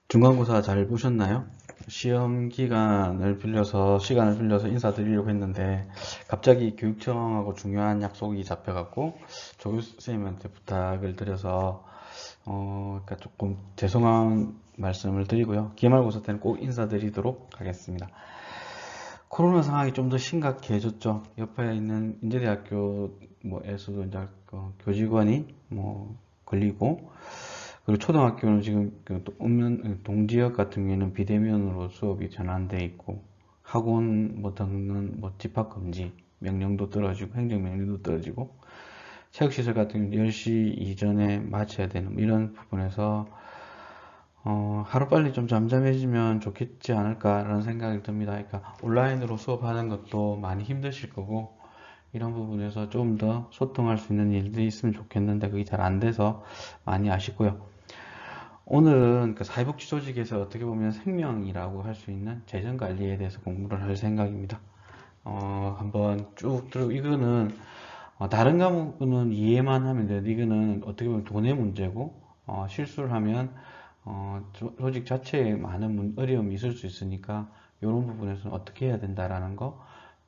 중간고사 잘 보셨나요? 시험 시간을 빌려서 인사드리려고 했는데 갑자기 교육청하고 중요한 약속이 잡혀갖고 조교선생님한테 부탁을 드려서 그러니까 조금 죄송한 말씀을 드리고요. 기말고사 때는 꼭 인사드리도록 하겠습니다. 코로나 상황이 좀 더 심각해졌죠. 옆에 있는 인제대학교 뭐에서도 이제 교직원이 걸리고, 그리고 초등학교는 지금 없는 동지역 같은 경우에는 비대면으로 수업이 전환돼 있고, 학원 등은 집합 금지 명령도 떨어지고 행정 명령도 떨어지고, 체육시설 같은 경우는 10시 이전에 마쳐야 되는 이런 부분에서 하루빨리 좀 잠잠해지면 좋겠지 않을까라는 생각이 듭니다. 그러니까 온라인으로 수업하는 것도 많이 힘드실 거고, 이런 부분에서 좀 더 소통할 수 있는 일들이 있으면 좋겠는데 그게 잘 안 돼서 많이 아쉽고요. 오늘은 그 사회복지 조직에서 어떻게 보면 생명이라고 할 수 있는 재정관리에 대해서 공부를 할 생각입니다. 한번 쭉 들어, 이거는 다른 과목은 이해만 하면 되는데 이거는 어떻게 보면 돈의 문제고, 실수를 하면 조직 자체에 많은 어려움이 있을 수 있으니까 이런 부분에서는 어떻게 해야 된다라는 거,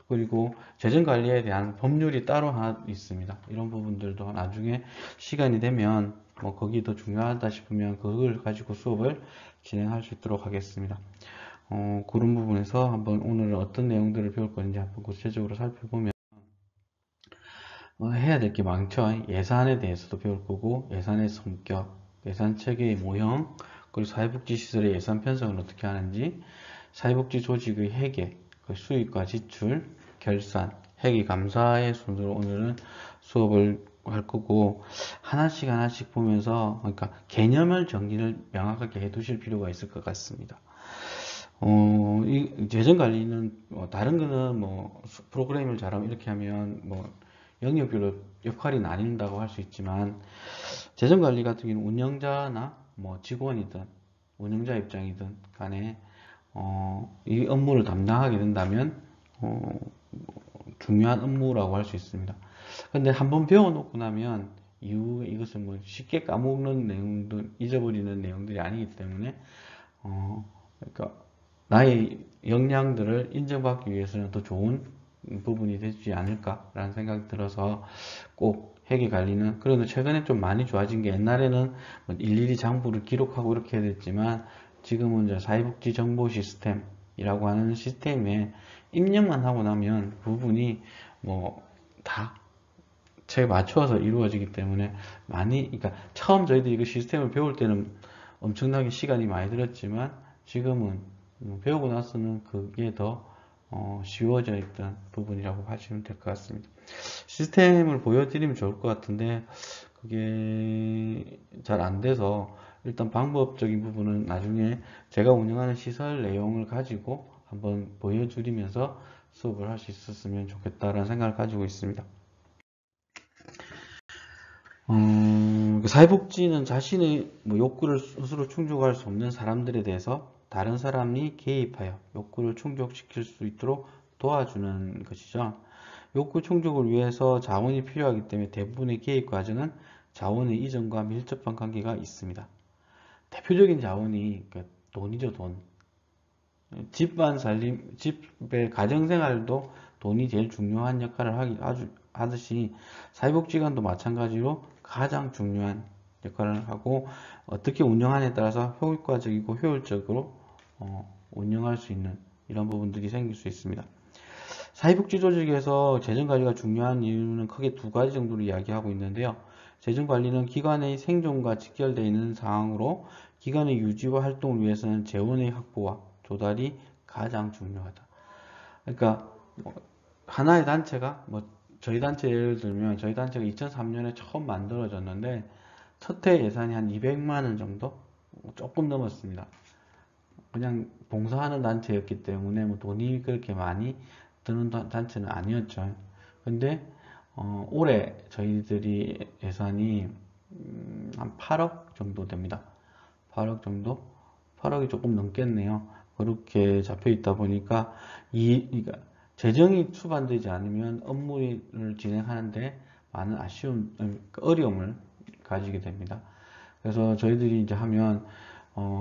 그리고 재정관리에 대한 법률이 따로 하나 있습니다. 이런 부분들도 나중에 시간이 되면 거기 더 중요하다 싶으면 그걸 가지고 수업을 진행할 수 있도록 하겠습니다. 그런 부분에서 한번 오늘 어떤 내용들을 배울 건지 한번 구체적으로 살펴보면 해야 될 게 많죠. 예산에 대해서도 배울 거고, 예산의 성격, 예산 체계의 모형, 그리고 사회복지시설의 예산 편성을 어떻게 하는지, 사회복지 조직의 회계, 그 수입과 지출, 결산, 회계 감사의 순서로 오늘은 수업을 할 거고, 하나씩 보면서, 그러니까 개념을 정리를 명확하게 해 두실 필요가 있을 것 같습니다. 이 재정 관리는 다른 거는 프로그램을 잘하면 이렇게 하면 영역별로 역할이 나뉜다고 할 수 있지만, 재정 관리 같은 경우는 운영자나 직원이든 운영자 입장이든 간에 이 업무를 담당하게 된다면 중요한 업무라고 할 수 있습니다. 근데 한번 배워놓고 나면 이후에 이것을 쉽게 까먹는 내용들, 잊어버리는 내용들이 아니기 때문에 그러니까 나의 역량들을 인정받기 위해서는 더 좋은 부분이 되지 않을까라는 생각이 들어서 꼭 회계 관리는, 그래도 최근에 좀 많이 좋아진 게, 옛날에는 일일이 장부를 기록하고 이렇게 해야 됐지만 지금은 이제 사회복지 정보 시스템이라고 하는 시스템에 입력만 하고 나면 부분이 다 제 맞춰서 이루어지기 때문에 그러니까 처음 저희들이 그 시스템을 배울 때는 엄청나게 시간이 많이 들었지만 지금은 배우고 나서는 그게 더 쉬워져 있던 부분이라고 하시면 될 것 같습니다. 시스템을 보여드리면 좋을 것 같은데 그게 잘 안 돼서, 일단 방법적인 부분은 나중에 제가 운영하는 시설 내용을 가지고 한번 보여드리면서 수업을 할 수 있었으면 좋겠다라는 생각을 가지고 있습니다. 사회복지는 자신의 욕구를 스스로 충족할 수 없는 사람들에 대해서 다른 사람이 개입하여 욕구를 충족시킬 수 있도록 도와주는 것이죠. 욕구 충족을 위해서 자원이 필요하기 때문에 대부분의 개입 과정은 자원의 이전과 밀접한 관계가 있습니다. 대표적인 자원이 돈이죠, 돈. 집의 가정생활도 돈이 제일 중요한 역할을 하듯이 사회복지관도 마찬가지로 가장 중요한 역할을 하고, 어떻게 운영하느냐에 따라서 효과적이고 효율적으로 운영할 수 있는 이런 부분들이 생길 수 있습니다. 사회복지 조직에서 재정관리가 중요한 이유는 크게 두 가지 정도로 이야기하고 있는데요. 재정관리는 기관의 생존과 직결되어 있는 상황으로 기관의 유지와 활동을 위해서는 재원의 확보와 조달이 가장 중요하다. 그러니까 하나의 단체가 저희 단체 예를 들면 저희 단체가 2003년에 처음 만들어졌는데 첫 해 예산이 한 200만 원 정도? 조금 넘었습니다. 그냥 봉사하는 단체였기 때문에 돈이 그렇게 많이 드는 단체는 아니었죠. 근데 올해 저희들이 예산이 한 8억 정도 됩니다. 8억 정도? 8억이 조금 넘겠네요. 그렇게 잡혀 있다 보니까 그러니까 재정이 수반되지 않으면 업무를 진행하는데 많은 어려움을 가지게 됩니다. 그래서 저희들이 이제 하면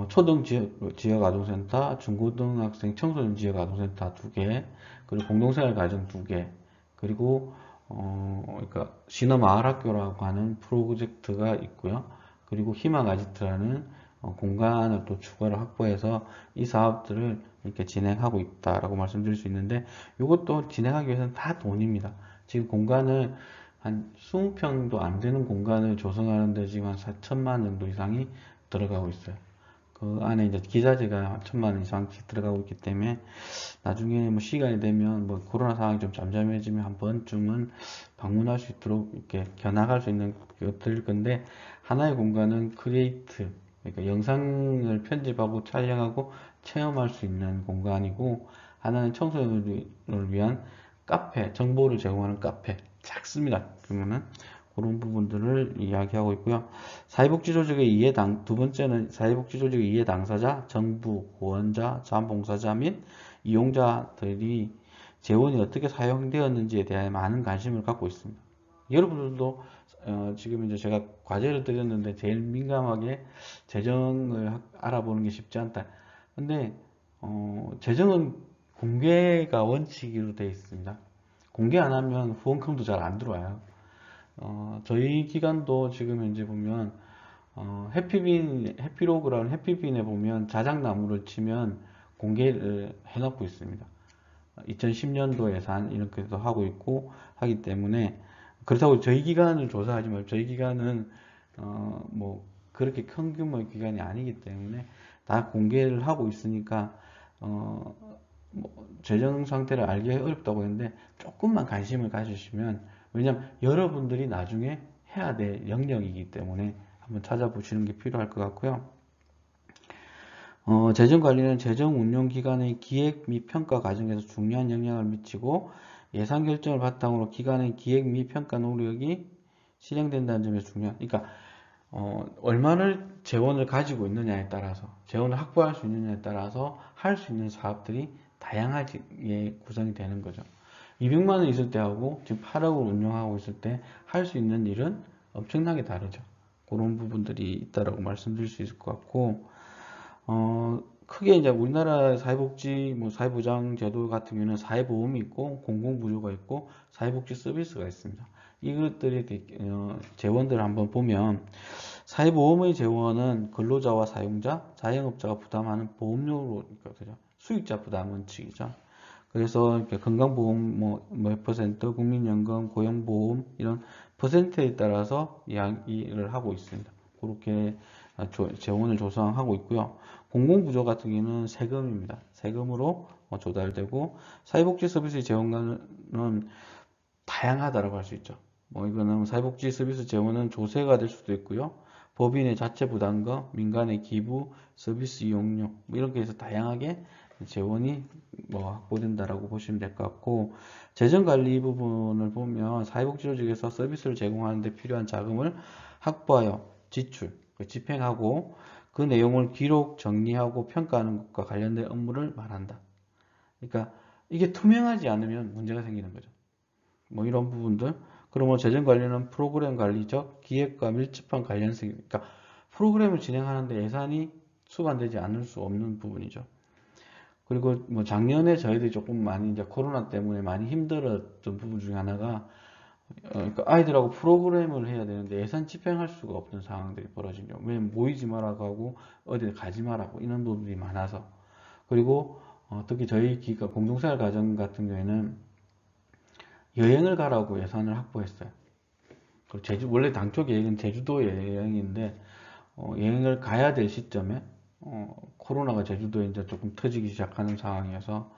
초등 지역 아동센터, 중고등학생 청소년 지역 아동센터 2개, 그리고 공동생활 가정 2개, 그리고 그러니까 신어마을학교라고 하는 프로젝트가 있고요. 그리고 희망아지트라는 공간을 또 추가로 확보해서 이 사업들을 이렇게 진행하고 있다라고 말씀드릴 수 있는데, 이것도 진행하기 위해서는 다 돈입니다. 지금 공간을 한 20평도 안 되는 공간을 조성하는데 지금 한 4천만 정도 이상이 들어가고 있어요. 그 안에 이제 기자재가 1천만 원 이상씩 들어가고 있기 때문에 나중에 뭐 시간이 되면 뭐 코로나 상황이 좀 잠잠해지면 한 번쯤은 방문할 수 있도록 이렇게 겨나갈 수 있는 것들일 건데, 하나의 공간은 크리에이트, 그러니까 영상을 편집하고 촬영하고 체험할 수 있는 공간이고, 하나는 청소년을 위한 카페, 정보를 제공하는 카페, 작습니다. 그러면은 그런 부분들을 이야기하고 있고요. 사회복지 조직의 두 번째는 사회복지 조직의 이해 당사자, 정부, 후원자, 자원봉사자 및 이용자들이 재원이 어떻게 사용되었는지에 대해 많은 관심을 갖고 있습니다. 여러분들도 지금 이제 제가 과제를 드렸는데 제일 민감하게 재정을 알아보는 게 쉽지 않다. 근데 재정은 공개가 원칙으로 되어 있습니다. 공개 안 하면 후원금도 잘 안 들어와요. 저희 기관도 지금 현재 보면 해피로그라는 해피빈에 보면 자작나무를 치면 공개를 해놓고 있습니다. 2010년도 예산 이렇게도 하고 있고 하기 때문에, 그렇다고 저희 기관을 조사하지 말고, 저희 기관은 뭐 그렇게 큰 규모의 기관이 아니기 때문에 다 공개를 하고 있으니까 뭐 재정 상태를 알기 어렵다고 했는데, 조금만 관심을 가지시면, 왜냐면 여러분들이 나중에 해야 될 영역이기 때문에 한번 찾아보시는 게 필요할 것 같고요. 재정 관리는 재정 운용 기관의 기획 및 평가 과정에서 중요한 영향을 미치고, 예산 결정을 바탕으로 기관의 기획 및 평가 노력이 실행된다는 점에서 그러니까 얼마를 재원을 가지고 있느냐에 따라서, 재원을 확보할 수 있느냐에 따라서 할 수 있는 사업들이 다양하게 구성이 되는 거죠. 200만 원 있을 때하고 지금 8억을 운영하고 있을 때 할 수 있는 일은 엄청나게 다르죠. 그런 부분들이 있다라고 말씀드릴 수 있을 것 같고, 크게 이제 우리나라 사회복지, 뭐 사회보장 제도 같은 경우는 사회보험이 있고 공공부조가 있고 사회복지 서비스가 있습니다. 이것들의 재원들을 한번 보면, 사회보험의 재원은 근로자와 사용자, 자영업자가 부담하는 보험료로, 그러니까 수익자 부담 원칙이죠. 그래서 건강보험 몇 퍼센트, 국민연금, 고용보험 이런 퍼센트에 따라서 이야기를 하고 있습니다. 그렇게 재원을 조성하고 있고요. 공공부조 같은 경우는 세금입니다. 세금으로 조달되고, 사회복지 서비스 재원은 다양하다고 할 수 있죠. 이거는 사회복지 서비스 재원은 조세가 될 수도 있고요. 법인의 자체 부담금, 민간의 기부, 서비스 이용료 이렇게 해서 다양하게 재원이 확보된다라고 보시면 될 것 같고, 재정관리 부분을 보면 사회복지 조직에서 서비스를 제공하는 데 필요한 자금을 확보하여 집행하고 그 내용을 기록, 정리하고 평가하는 것과 관련된 업무를 말한다. 그러니까 이게 투명하지 않으면 문제가 생기는 거죠. 이런 부분들. 그러면 재정관리는 프로그램 관리적 기획과 밀접한 관련성이, 그러니까 프로그램을 진행하는데 예산이 수반되지 않을 수 없는 부분이죠. 그리고 작년에 저희들이 조금 많이 이제 코로나 때문에 많이 힘들었던 부분 중에 하나가, 그러니까 아이들하고 프로그램을 해야 되는데 예산 집행할 수가 없는 상황들이 벌어진 경우. 왜냐면 모이지 말라고 하고 어디 가지 말라고 이런 부분이 많아서. 그리고 특히 저희 기관 공동생활 가정 같은 경우에는 여행을 가라고 예산을 확보했어요. 원래 당초 계획은 제주도 여행인데 여행을 가야 될 시점에 코로나가 제주도에 이제 조금 터지기 시작하는 상황이어서,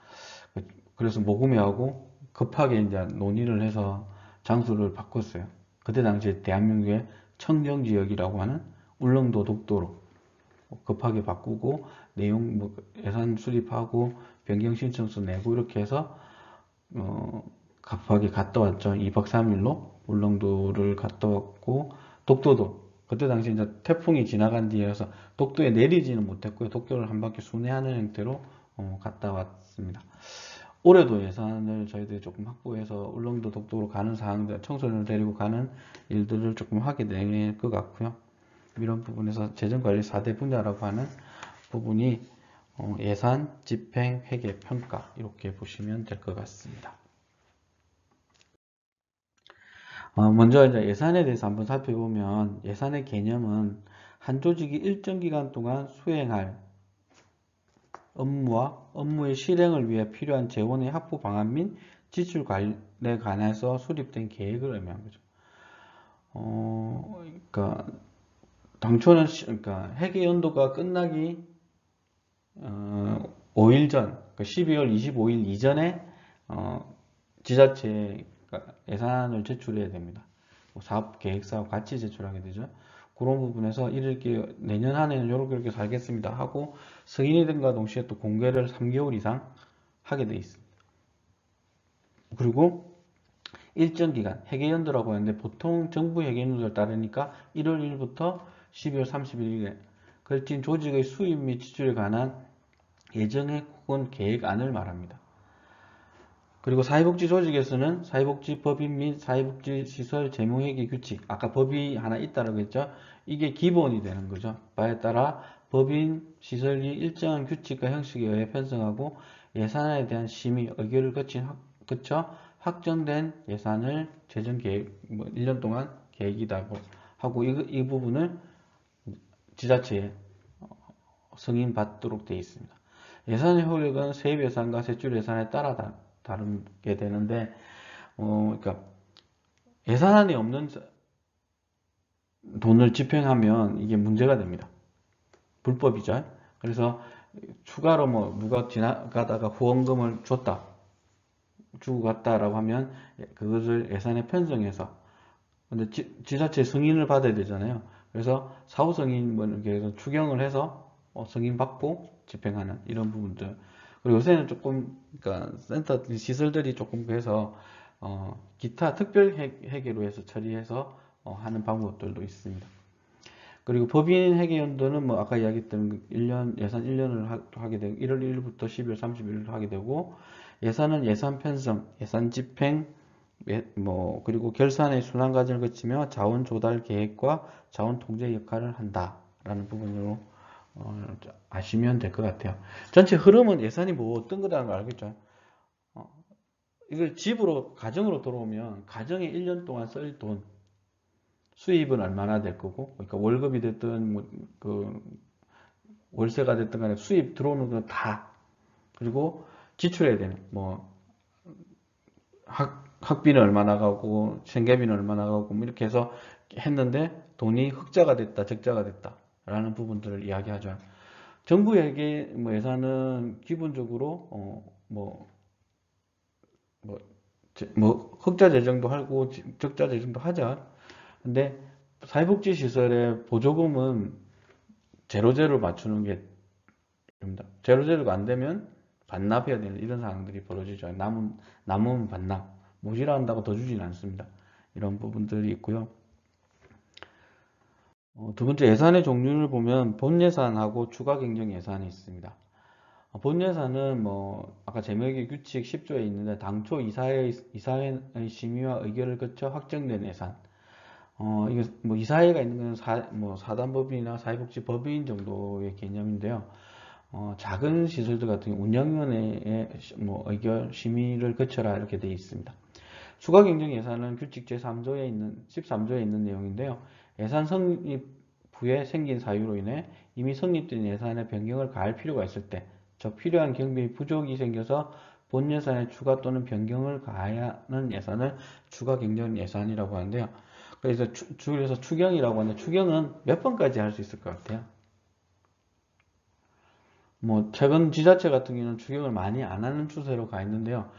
그래서 모금회하고 급하게 이제 논의를 해서 장소를 바꿨어요. 그때 당시에 대한민국의 청정지역이라고 하는 울릉도, 독도로 급하게 바꾸고 내용 예산 수립하고 변경 신청서 내고 이렇게 해서 급하게 갔다 왔죠. 2박 3일로 울릉도를 갔다 왔고, 독도도 그때 당시 이제 태풍이 지나간 뒤에서 독도에 내리지는 못했고요. 독도를 한 바퀴 순회하는 형태로 갔다 왔습니다. 올해도 예산을 저희들이 조금 확보해서 울릉도, 독도로 가는 사항들, 청소년을 데리고 가는 일들을 조금 하게 될 것 같고요. 이런 부분에서 재정관리 4대 분야라고 하는 부분이 예산, 집행, 회계, 평가 이렇게 보시면 될 것 같습니다. 먼저 이제 예산에 대해서 한번 살펴보면 예산의 개념은 한 조직이 일정 기간 동안 수행할 업무와 업무의 실행을 위해 필요한 재원의 확보 방안 및 지출 관리에 관해서 수립된 계획을 의미하는 거죠. 그러니까 당초는 그러니까 회계 연도가 끝나기 5일 전, 그러니까 12월 25일 이전에 지자체가 예산을 제출해야 됩니다. 사업 계획서와 같이 제출하게 되죠. 그런 부분에서 이렇게 내년 한 해는 이렇게 살겠습니다 하고 승인이 된과 동시에 또 공개를 3개월 이상 하게 되어 있습니다. 그리고 일정 기간, 회계연도라고 하는데 보통 정부 회계연도를 따르니까 1월 1일부터 12월 31일에 걸친 조직의 수입 및 지출에 관한 예정액 혹은 계획안을 말합니다. 그리고 사회복지 조직에서는 사회복지 법인 및 사회복지 시설 재무회계 규칙, 아까 법이 하나 있다고 했죠. 이게 기본이 되는 거죠. 바에 따라 법인 시설이 일정한 규칙과 형식에 의해 편성하고 예산에 대한 심의, 의결을 거쳐 확정된 예산을 재정 계획, 1년 동안 계획이라고 하고 이 부분을 지자체에 승인받도록 되어 있습니다. 예산의 효력은 세입 예산과 세출 예산에 따라 다르게 되는데, 그러니까 예산안이 없는 돈을 집행하면 이게 문제가 됩니다. 불법이죠. 그래서 추가로 누가 지나가다가 후원금을 주고 갔다라고 하면 그것을 예산에 편성해서 근데 지자체 승인을 받아야 되잖아요. 그래서 사후 승인 이렇게 추경을 해서 승인 받고 집행하는 이런 부분들. 그리고 요새는 조금 그러니까 센터 시설들이 조금 그래서 기타 특별 회계로 해서 처리해서 하는 방법들도 있습니다. 그리고 법인 회계 연도는 아까 이야기했던 1년 예산 1년을 하게 되고 1월 1일부터 12월 31일로 하게 되고 예산은 예산 편성, 예산 집행 그리고 결산의 순환 과정을 거치며 자원 조달 계획과 자원 통제 역할을 한다라는 부분으로 아시면 될 것 같아요. 전체 흐름은 예산이 어떤 거라는 걸 알겠죠? 이걸 집으로 가정으로 들어오면 가정에 1년 동안 쓸 돈 수입은 얼마나 될 거고, 그러니까 월급이 됐든 월세가 됐든 간에 수입 들어오는 건 다, 그리고 지출해야 되는 학비는 얼마 나가고 생계비는 얼마 나가고 이렇게 해서 했는데 돈이 흑자가 됐다, 적자가 됐다 라는 부분들을 이야기하죠. 정부 예산은 기본적으로 흑자 재정도 하고 적자 재정도 하죠. 근데 사회복지 시설의 보조금은 제로제로 맞추는 게 됩니다. 제로제로가 안 되면 반납해야 되는 이런 상황들이 벌어지죠. 남으면 반납. 모자란다고 더 주진 않습니다. 이런 부분들이 있고요. 두 번째 예산의 종류를 보면 본예산하고 추가경정 예산이 있습니다. 본예산은 아까 재무회계 규칙 10조에 있는데 당초 이사회의 심의와 의결을 거쳐 확정된 예산. 이게 이사회가 있는 건 사단법인이나 사회복지법인 정도의 개념인데요. 작은 시설들 같은 경우 운영위원회의 의결 심의를 거쳐라 이렇게 되어 있습니다. 추가경정 예산은 규칙 제13조에 있는 내용인데요. 예산 성립 후에 생긴 사유로 인해 이미 성립된 예산에 변경을 가할 필요가 있을 때, 즉 필요한 경비 부족이 생겨서 본 예산에 추가 또는 변경을 가해야 하는 예산을 추가경정 예산이라고 하는데요. 그래서 줄여서 추경이라고 하는데 추경은 몇 번까지 할 수 있을 것 같아요? 최근 지자체 같은 경우는 추경을 많이 안 하는 추세로 가 있는데요.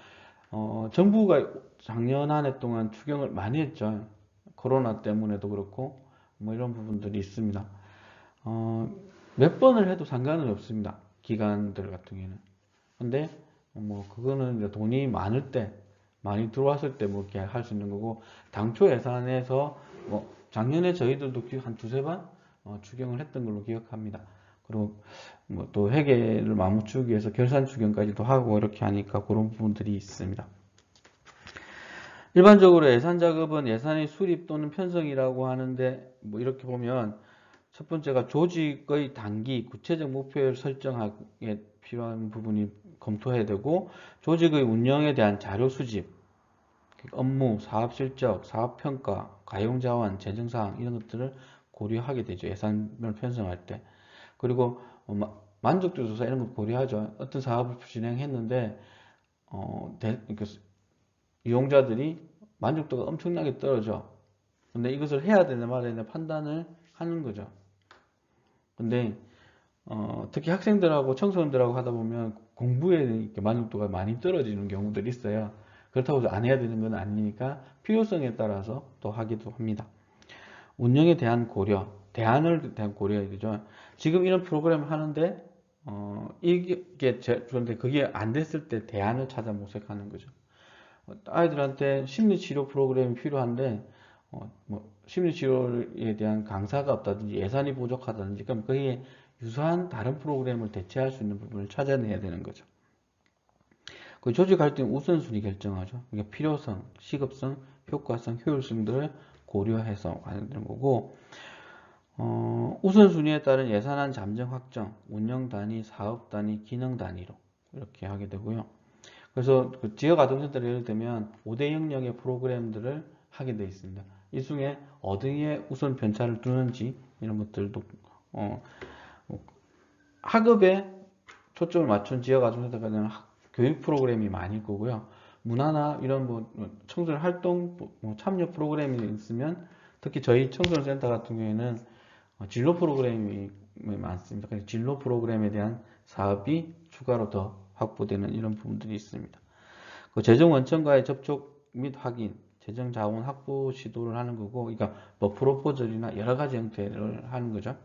정부가 작년 한 해 동안 추경을 많이 했죠. 코로나 때문에도 그렇고 이런 부분들이 있습니다. 몇 번을 해도 상관은 없습니다. 기관들 같은 경우는. 근데 그거는 이제 돈이 많을 때 많이 들어왔을 때 이렇게 할 수 있는 거고, 당초 예산에서 작년에 저희들도 한 두세 번 추경을 했던 걸로 기억합니다. 그리고 또 회계를 맞추기 위해서 결산 추경까지도 하고 이렇게 하니까 그런 부분들이 있습니다. 일반적으로 예산 작업은 예산의 수립 또는 편성이라고 하는데 이렇게 보면 첫 번째가 조직의 단기 구체적 목표를 설정하기에 필요한 부분이 검토해야 되고, 조직의 운영에 대한 자료 수집, 업무, 사업 실적, 사업 평가, 가용 자원, 재정 사항 이런 것들을 고려하게 되죠. 예산을 편성할 때. 그리고 만족도 조사 이런 거 고려하죠. 어떤 사업을 진행했는데 그러니까 이용자들이 만족도가 엄청나게 떨어져. 근데 이것을 해야 되나 말아야 되나 판단을 하는 거죠. 근데 특히 학생들하고 청소년들하고 하다 보면 공부에 이렇게 만족도가 많이 떨어지는 경우들이 있어요. 그렇다고 해서 안 해야 되는 건 아니니까 필요성에 따라서 또 하기도 합니다. 운영에 대한 고려, 대안을 대한 고려해야 되죠. 지금 이런 프로그램을 하는데 그런데 그게 안 됐을 때 대안을 찾아 모색하는 거죠. 아이들한테 심리치료 프로그램이 필요한데 심리치료에 대한 강사가 없다든지 예산이 부족하다든지 그럼 그에 유사한 다른 프로그램을 대체할 수 있는 부분을 찾아내야 되는 거죠. 그 조직할 때 우선순위 결정하죠. 그러니까 필요성, 시급성, 효과성, 효율성 들을 고려해서 하는 거고 우선순위에 따른 예산안 잠정 확정, 운영 단위, 사업 단위, 기능 단위로 이렇게 하게 되고요. 그래서 그 지역 아동센터를 예를 들면 5대 영역의 프로그램들을 하게 되어 있습니다. 이 중에 어디에 우선 편차를 두는지 이런 것들도 학업에 초점을 맞춘 지역 아동센터가 교육 프로그램이 많을 거고요. 문화나 이런 청소년 활동 참여 프로그램이 있으면 특히 저희 청소년 센터 같은 경우에는 진로 프로그램이 많습니다. 그래서 진로 프로그램에 대한 사업이 추가로 더 확보되는 이런 부분들이 있습니다. 그 재정 원청과의 접촉 및 확인, 재정 자원 확보 시도를 하는 거고, 그러니까 프로포절이나 여러 가지 형태를 하는 거죠.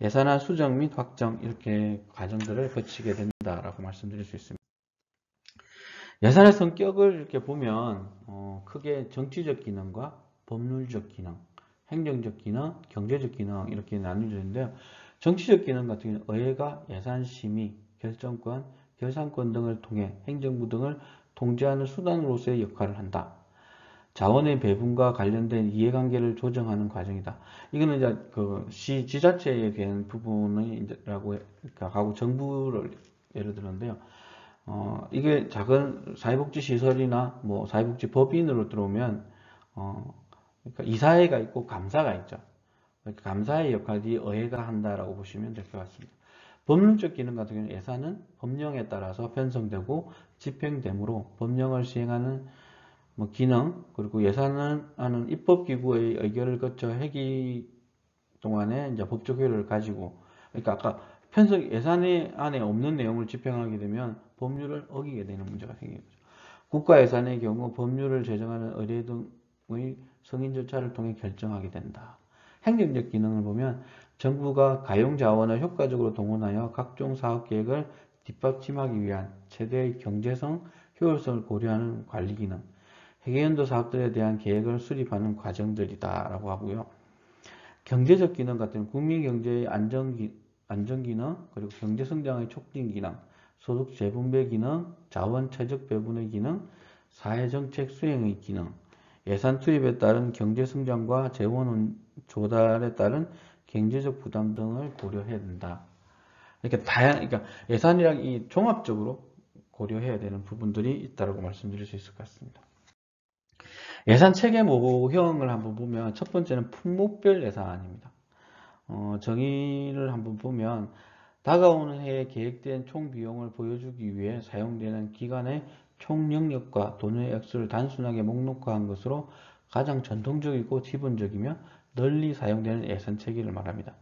예산안 수정 및 확정 이렇게 과정들을 거치게 된다라고 말씀드릴 수 있습니다. 예산의 성격을 이렇게 보면 크게 정치적 기능과 법률적 기능, 행정적 기능, 경제적 기능 이렇게 나뉘어져 있는데요. 정치적 기능 같은 경우는 의회가 예산 심의, 결정권, 결산권 등을 통해 행정부 등을 통제하는 수단으로서의 역할을 한다. 자원의 배분과 관련된 이해관계를 조정하는 과정이다. 이거는 이제 그 지자체에 대한 부분이라고 하고 정부를 예를 들었는데요. 이게 작은 사회복지 시설이나 뭐 사회복지 법인으로 들어오면 그러니까 이사회가 있고 감사가 있죠. 그러니까 감사의 역할이 의회가 한다라고 보시면 될 것 같습니다. 법률적 기능 같은 경우는 예산은 법령에 따라서 편성되고 집행되므로 법령을 시행하는 기능 그리고 예산은 하는 입법기구의 의결을 거쳐 회기 동안에 이제 법적 효력을 가지고 그러니까 아까 편성 예산에 안에 없는 내용을 집행하게 되면 법률을 어기게 되는 문제가 생기는 거죠. 국가 예산의 경우 법률을 제정하는 의례 등의 승인 절차를 통해 결정하게 된다. 행정적 기능을 보면 정부가 가용 자원을 효과적으로 동원하여 각종 사업 계획을 뒷받침하기 위한 최대의 경제성, 효율성을 고려하는 관리 기능, 회계연도 사업들에 대한 계획을 수립하는 과정들이다라고 하고요. 경제적 기능 같은 국민경제의 안정기능, 그리고 경제성장의 촉진 기능, 소득 재분배 기능, 자원 최적 배분의 기능, 사회정책 수행의 기능, 예산 투입에 따른 경제성장과 재원 조달에 따른 경제적 부담 등을 고려해야 된다. 그러니까 예산이랑 이 종합적으로 고려해야 되는 부분들이 있다고 말씀드릴 수 있을 것 같습니다. 예산 체계 모형을 한번 보면 첫 번째는 품목별 예산입니다. 정의를 한번 보면 다가오는 해에 계획된 총 비용을 보여주기 위해 사용되는 기관의 총 영역과 돈의 액수를 단순하게 목록화한 것으로 가장 전통적이고 기본적이며 널리 사용되는 예산 체계를 말합니다.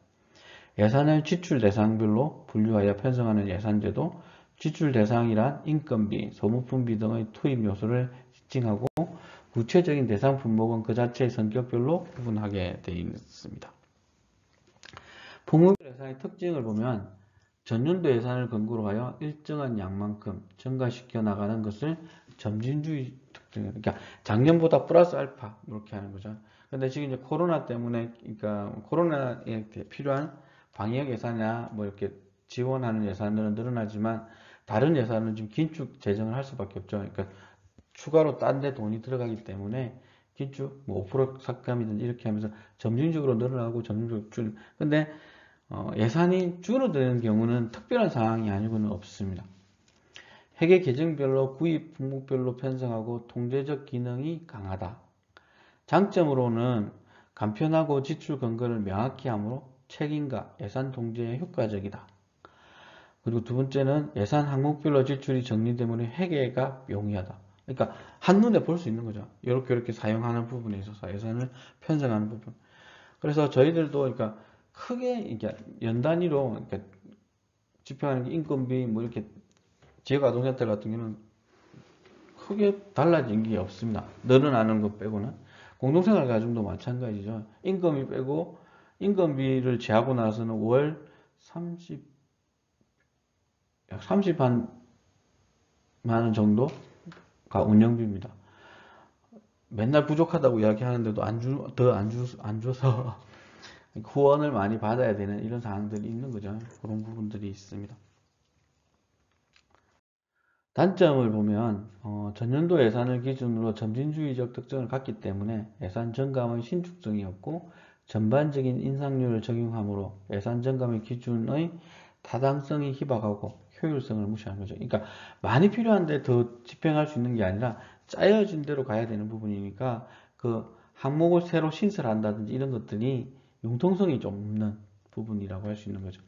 예산을 지출 대상별로 분류하여 편성하는 예산제도, 지출 대상이란 인건비, 소모품비 등의 투입 요소를 지칭하고 구체적인 대상 품목은 그 자체의 성격별로 구분하게 되어 있습니다. 품목별 예산의 특징을 보면 전년도 예산을 근거로 하여 일정한 양만큼 증가시켜 나가는 것을 점진주의 특징, 그러니까 작년보다 플러스 알파 이렇게 하는 거죠. 근데 지금 이제 코로나 때문에, 그러니까 코로나에 필요한 방역 예산이나 뭐 이렇게 지원하는 예산들은 늘어나지만 다른 예산은 지금 긴축 재정을 할 수밖에 없죠. 그러니까 추가로 딴 데 돈이 들어가기 때문에 긴축, 뭐 5% 삭감이든 이렇게 하면서 점진적으로 늘어나고 점진적으로 줄. 근데 예산이 줄어드는 경우는 특별한 상황이 아니고는 없습니다. 회계 계정별로 구입 품목별로 편성하고 통제적 기능이 강하다. 장점으로는 간편하고 지출 근거를 명확히 하므로 책임과 예산 통제에 효과적이다. 그리고 두 번째는 예산 항목별로 지출이 정리되므로 회계가 용이하다. 그러니까 한눈에 볼 수 있는 거죠. 이렇게 사용하는 부분에 있어서 예산을 편성하는 부분. 그래서 저희들도 그러니까 크게 이게 연 단위로 그러니까 집행하는 게 인건비 뭐 이렇게 지역아동센터 같은 경우는 크게 달라진 게 없습니다. 늘어나는 것 빼고는. 공동생활가정도 마찬가지죠. 인건비 빼고 인건비를 제하고 나서는 월 30만 원 정도가 운영비입니다. 맨날 부족하다고 이야기하는데도 더 안 줘서 후원을 많이 받아야 되는 이런 상황들이 있는 거죠. 그런 부분들이 있습니다. 단점을 보면 전년도 예산을 기준으로 점진주의적 특성을 갖기 때문에 예산 정감의 신축성이 없고 전반적인 인상률을 적용하므로 예산 정감의 기준의 타당성이 희박하고 효율성을 무시하는 거죠. 그러니까 많이 필요한데 더 집행할 수 있는 게 아니라 짜여진 대로 가야 되는 부분이니까 그 항목을 새로 신설한다든지 이런 것들이 융통성이 좀 없는 부분이라고 할 수 있는 거죠.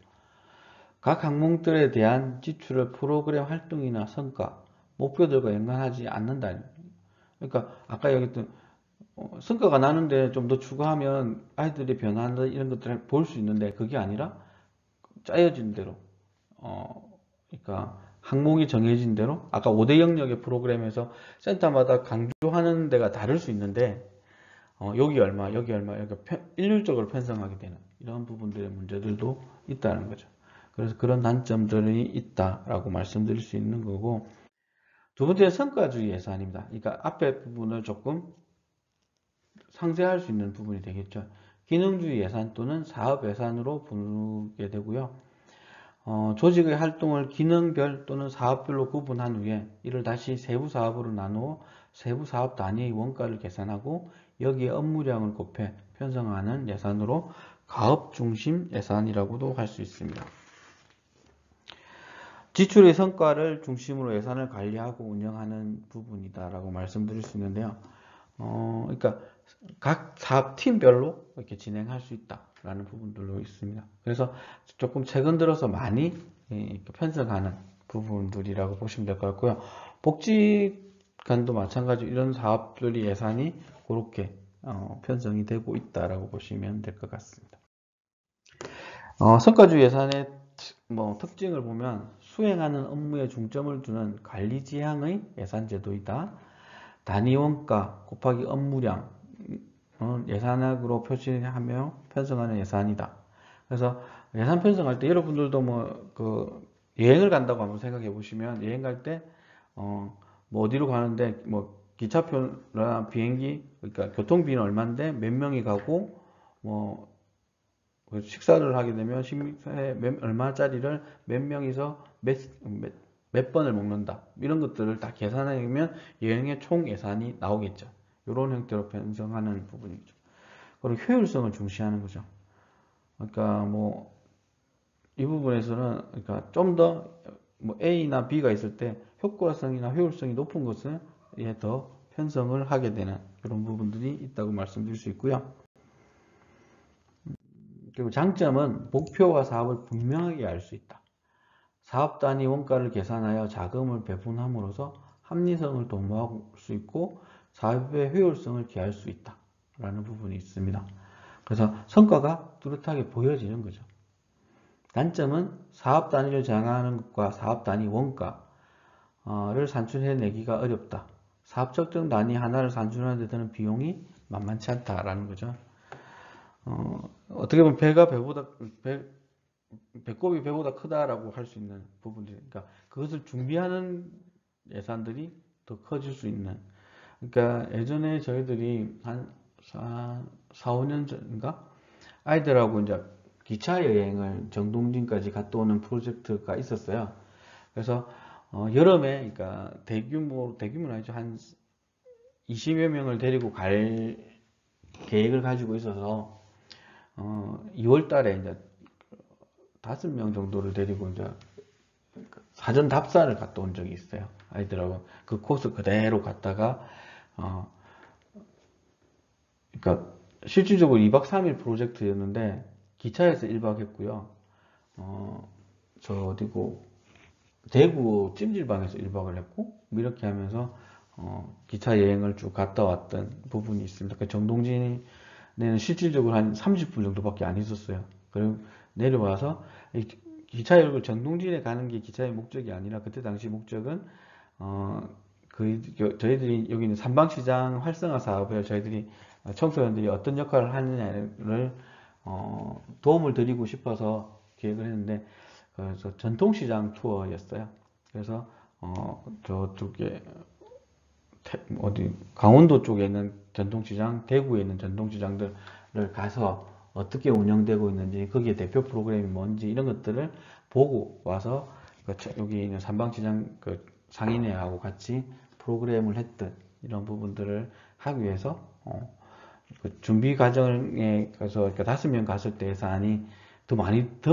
각 항목들에 대한 지출을 프로그램 활동이나 성과, 목표들과 연관하지 않는다. 그러니까 아까 얘기했던 성과가 나는데 좀 더 추가하면 아이들의 변화나 이런 것들을 볼 수 있는데 그게 아니라 짜여진 대로 그러니까 항목이 정해진 대로 아까 5대 영역의 프로그램에서 센터마다 강조하는 데가 다를 수 있는데 여기 얼마 여기 일률적으로 편성하게 되는 이런 부분들의 문제들도 있다는 거죠. 그래서 그런 단점들이 있다라고 말씀드릴 수 있는 거고, 두 번째는 성과주의 예산입니다. 그러니까 앞에 부분을 조금 상세할 수 있는 부분이 되겠죠. 기능주의 예산 또는 사업 예산으로 부르게 되고요. 조직의 활동을 기능별 또는 사업별로 구분한 후에 이를 다시 세부 사업으로 나누어 세부 사업 단위의 원가를 계산하고 여기에 업무량을 곱해 편성하는 예산으로 가업 중심 예산이라고도 할 수 있습니다. 지출의 성과를 중심으로 예산을 관리하고 운영하는 부분이다라고 말씀드릴 수 있는데요. 그러니까 각 사업 팀별로 이렇게 진행할 수 있다라는 부분들로 있습니다. 그래서 조금 최근 들어서 많이 편성하는 부분들이라고 보시면 될 것 같고요. 복지관도 마찬가지로 이런 사업들이 예산이 그렇게 편성이 되고 있다라고 보시면 될 것 같습니다. 성과주의 예산의 특징을 보면 수행하는 업무에 중점을 두는 관리 지향의 예산 제도이다. 단위 원가 곱하기 업무량 예산액으로 표시하며 편성하는 예산이다. 그래서 예산 편성할 때 여러분들도 여행을 간다고 한번 생각해 보시면 여행 갈 때 어디로 가는데 기차표나 비행기 그러니까 교통비는 얼마인데 몇 명이 가고 식사를 하게 되면 식사에 얼마짜리를 몇 명이서 몇 번을 먹는다. 이런 것들을 다 계산하면 여행의 총 예산이 나오겠죠. 이런 형태로 편성하는 부분이죠. 그리고 효율성을 중시하는 거죠. 그러니까 이 부분에서는 그러니까 좀 더 A나 B가 있을 때 효과성이나 효율성이 높은 것을 더 편성을 하게 되는 그런 부분들이 있다고 말씀드릴 수 있고요. 그리고 장점은 목표와 사업을 분명하게 알 수 있다. 사업 단위 원가를 계산하여 자금을 배분함으로써 합리성을 도모할 수 있고 사업의 효율성을 기할 수 있다. 라는 부분이 있습니다. 그래서 성과가 뚜렷하게 보여지는 거죠. 단점은 사업 단위를 정하는 것과 사업 단위 원가를 산출해내기가 어렵다. 사업 적정 단위 하나를 산출하는 데 드는 비용이 만만치 않다라는 거죠. 어떻게 보면 배꼽이 배보다 크다라고 할 수 있는 부분들. 그러니까 그것을 준비하는 예산들이 더 커질 수 있는. 그러니까 예전에 저희들이 한 4, 5년 전인가? 아이들하고 이제 기차 여행을 정동진까지 갔다 오는 프로젝트가 있었어요. 그래서 여름에, 그러니까 대규모는 아니죠. 한 20여 명을 데리고 갈 계획을 가지고 있어서 2월 달에 이제 5명 정도를 데리고 이제 사전 답사를 갔다 온 적이 있어요. 아이들하고 그 코스 그대로 갔다가 그러니까 실질적으로 2박 3일 프로젝트였는데 기차에서 1박 했고요. 저 어디고 대구 찜질방에서 1박을 했고 뭐 이렇게 하면서 기차 여행을 쭉 갔다 왔던 부분이 있습니다. 그 정동진에는 실질적으로 한 30분 정도밖에 안 있었어요. 그리고 내려와서 기차 열고 정동진에 가는 게 기차의 목적이 아니라 그때 당시 목적은 저희들이 여기 있는 삼방시장 활성화 사업에 저희들이 청소년들이 어떤 역할을 하느냐를 도움을 드리고 싶어서 기획을 했는데 그래서 전통시장 투어였어요. 그래서 저쪽에 어디 강원도 쪽에 있는 전통시장, 대구에 있는 전통시장들을 가서 어떻게 운영되고 있는지, 거기에 대표 프로그램이 뭔지 이런 것들을 보고 와서 여기 있는 삼방시장 상인회하고 같이 프로그램을 했던 이런 부분들을 하기 위해서 준비 과정에 가서 5명 갔을 때 예산이 더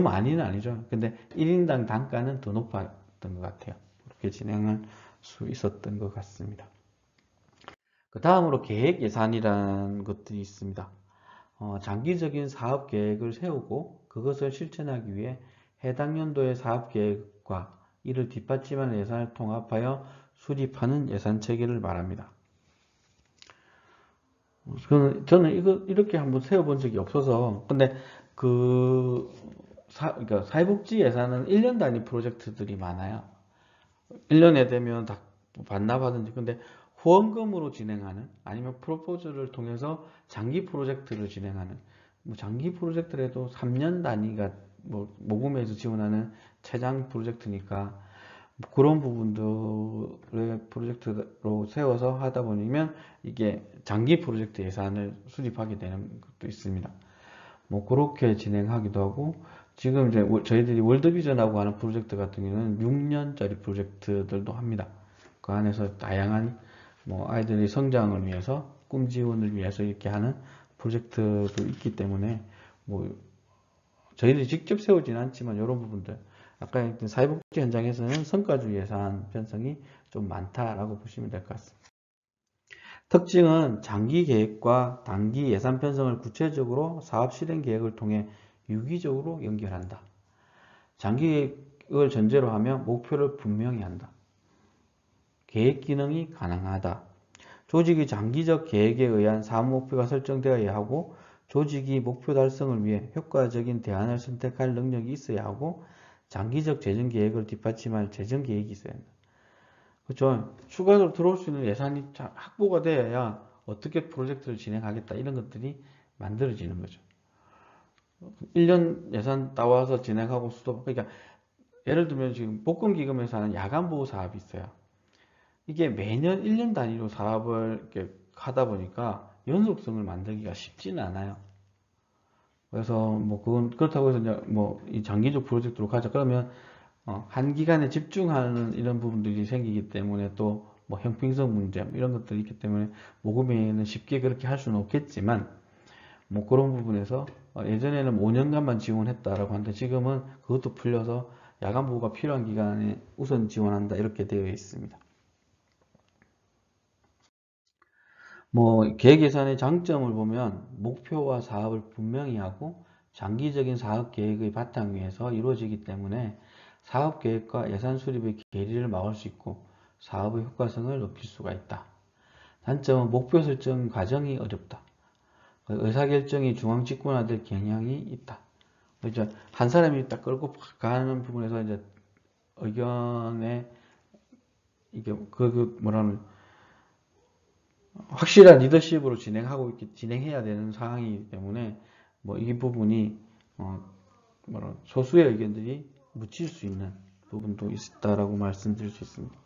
많이는 아니죠. 근데 1인당 단가는 더 높았던 것 같아요. 그렇게 진행할 수 있었던 것 같습니다. 그 다음으로 계획 예산이라는 것들이 있습니다. 장기적인 사업 계획을 세우고 그것을 실천하기 위해 해당 연도의 사업 계획과 이를 뒷받침하는 예산을 통합하여 수립하는 예산 체계를 말합니다. 저는 이렇게 한번 세워본 적이 없어서, 근데 그러니까 사회복지 예산은 1년 단위 프로젝트들이 많아요. 1년에 되면 다 반납하든지, 근데 후원금으로 진행하는, 아니면 프로포즈를 통해서 장기 프로젝트를 진행하는, 뭐 장기 프로젝트라도 3년 단위가 뭐 모금에서 지원하는 최장 프로젝트니까, 그런 부분들을 프로젝트로 세워서 하다 보면 이게 장기 프로젝트 예산을 수립하게 되는 것도 있습니다. 뭐 그렇게 진행하기도 하고, 지금 이제 저희들이 월드비전하고 하는 프로젝트 같은 경우는 6년짜리 프로젝트들도 합니다. 그 안에서 다양한 뭐 아이들의 성장을 위해서, 꿈 지원을 위해서 이렇게 하는 프로젝트도 있기 때문에 뭐 저희들이 직접 세우지는 않지만 이런 부분들, 아까 했던 사회복지 현장에서는 성과주 예산 편성이 좀 많다라고 보시면 될 것 같습니다. 특징은 장기 계획과 단기 예산 편성을 구체적으로 사업 실행 계획을 통해 유기적으로 연결한다. 장기 계획을 전제로 하며 목표를 분명히 한다. 계획 기능이 가능하다. 조직의 장기적 계획에 의한 사업 목표가 설정되어야 하고 조직이 목표 달성을 위해 효과적인 대안을 선택할 능력이 있어야 하고 장기적 재정 계획을 뒷받침할 재정 계획이 있어야 한다. 그렇죠? 추가로 들어올 수 있는 예산이 확보가 되어야 어떻게 프로젝트를 진행하겠다 이런 것들이 만들어지는 거죠. 1년 예산 따와서 진행하고 그러니까 예를 들면 지금 복권기금에서 하는 야간보호 사업이 있어요. 이게 매년 1년 단위로 사업을 이렇게 하다 보니까 연속성을 만들기가 쉽지는 않아요. 그래서 뭐 그건 그렇다고 해서 이제 뭐 이 장기적 프로젝트로 가자 그러면 한 기간에 집중하는 이런 부분들이 생기기 때문에 또 뭐 형평성 문제 이런 것들이 있기 때문에 모금에는 쉽게 그렇게 할 수는 없겠지만 뭐 그런 부분에서 예전에는 5년간만 지원했다라고 하는데 지금은 그것도 풀려서 야간 보호가 필요한 기간에 우선 지원한다 이렇게 되어 있습니다. 뭐 계획 예산의 장점을 보면 목표와 사업을 분명히 하고 장기적인 사업 계획의 바탕 위에서 이루어지기 때문에 사업 계획과 예산 수립의 괴리를 막을 수 있고 사업의 효과성을 높일 수가 있다. 단점은 목표 설정 과정이 어렵다. 의사결정이 중앙 집권화될 경향이 있다. 이제 한 사람이 딱 끌고 가는 부분에서 이제 의견에 이게 뭐라는 확실한 리더십으로 진행해야 되는 상황이기 때문에 뭐 이 부분이 소수의 의견들이 묻힐 수 있는 부분도 있다라고 말씀드릴 수 있습니다.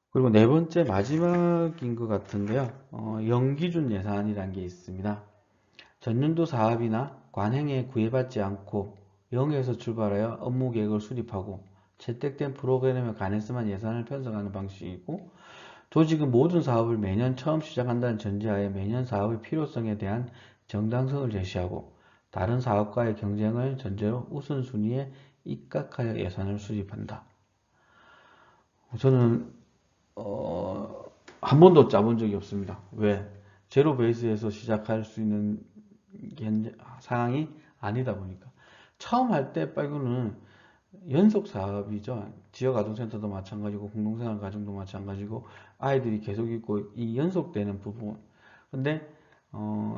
그리고 네 번째 마지막인 것 같은데요. 영기준 예산이라는 게 있습니다. 전년도 사업이나 관행에 구애받지 않고 0에서 출발하여 업무 계획을 수립하고 채택된 프로그램에 관해서만 예산을 편성하는 방식이고 조직은 모든 사업을 매년 처음 시작한다는 전제하에 매년 사업의 필요성에 대한 정당성을 제시하고 다른 사업과의 경쟁을 전제로 우선순위에 입각하여 예산을 수립한다. 저는 한 번도 짜본 적이 없습니다. 왜? 제로 베이스에서 시작할 수 있는 상황이 아니다 보니까 처음 할 때 빨고는 연속 사업이죠. 지역아동센터도 마찬가지고 공동생활가정도 마찬가지고 아이들이 계속 있고 이 연속되는 부분. 근데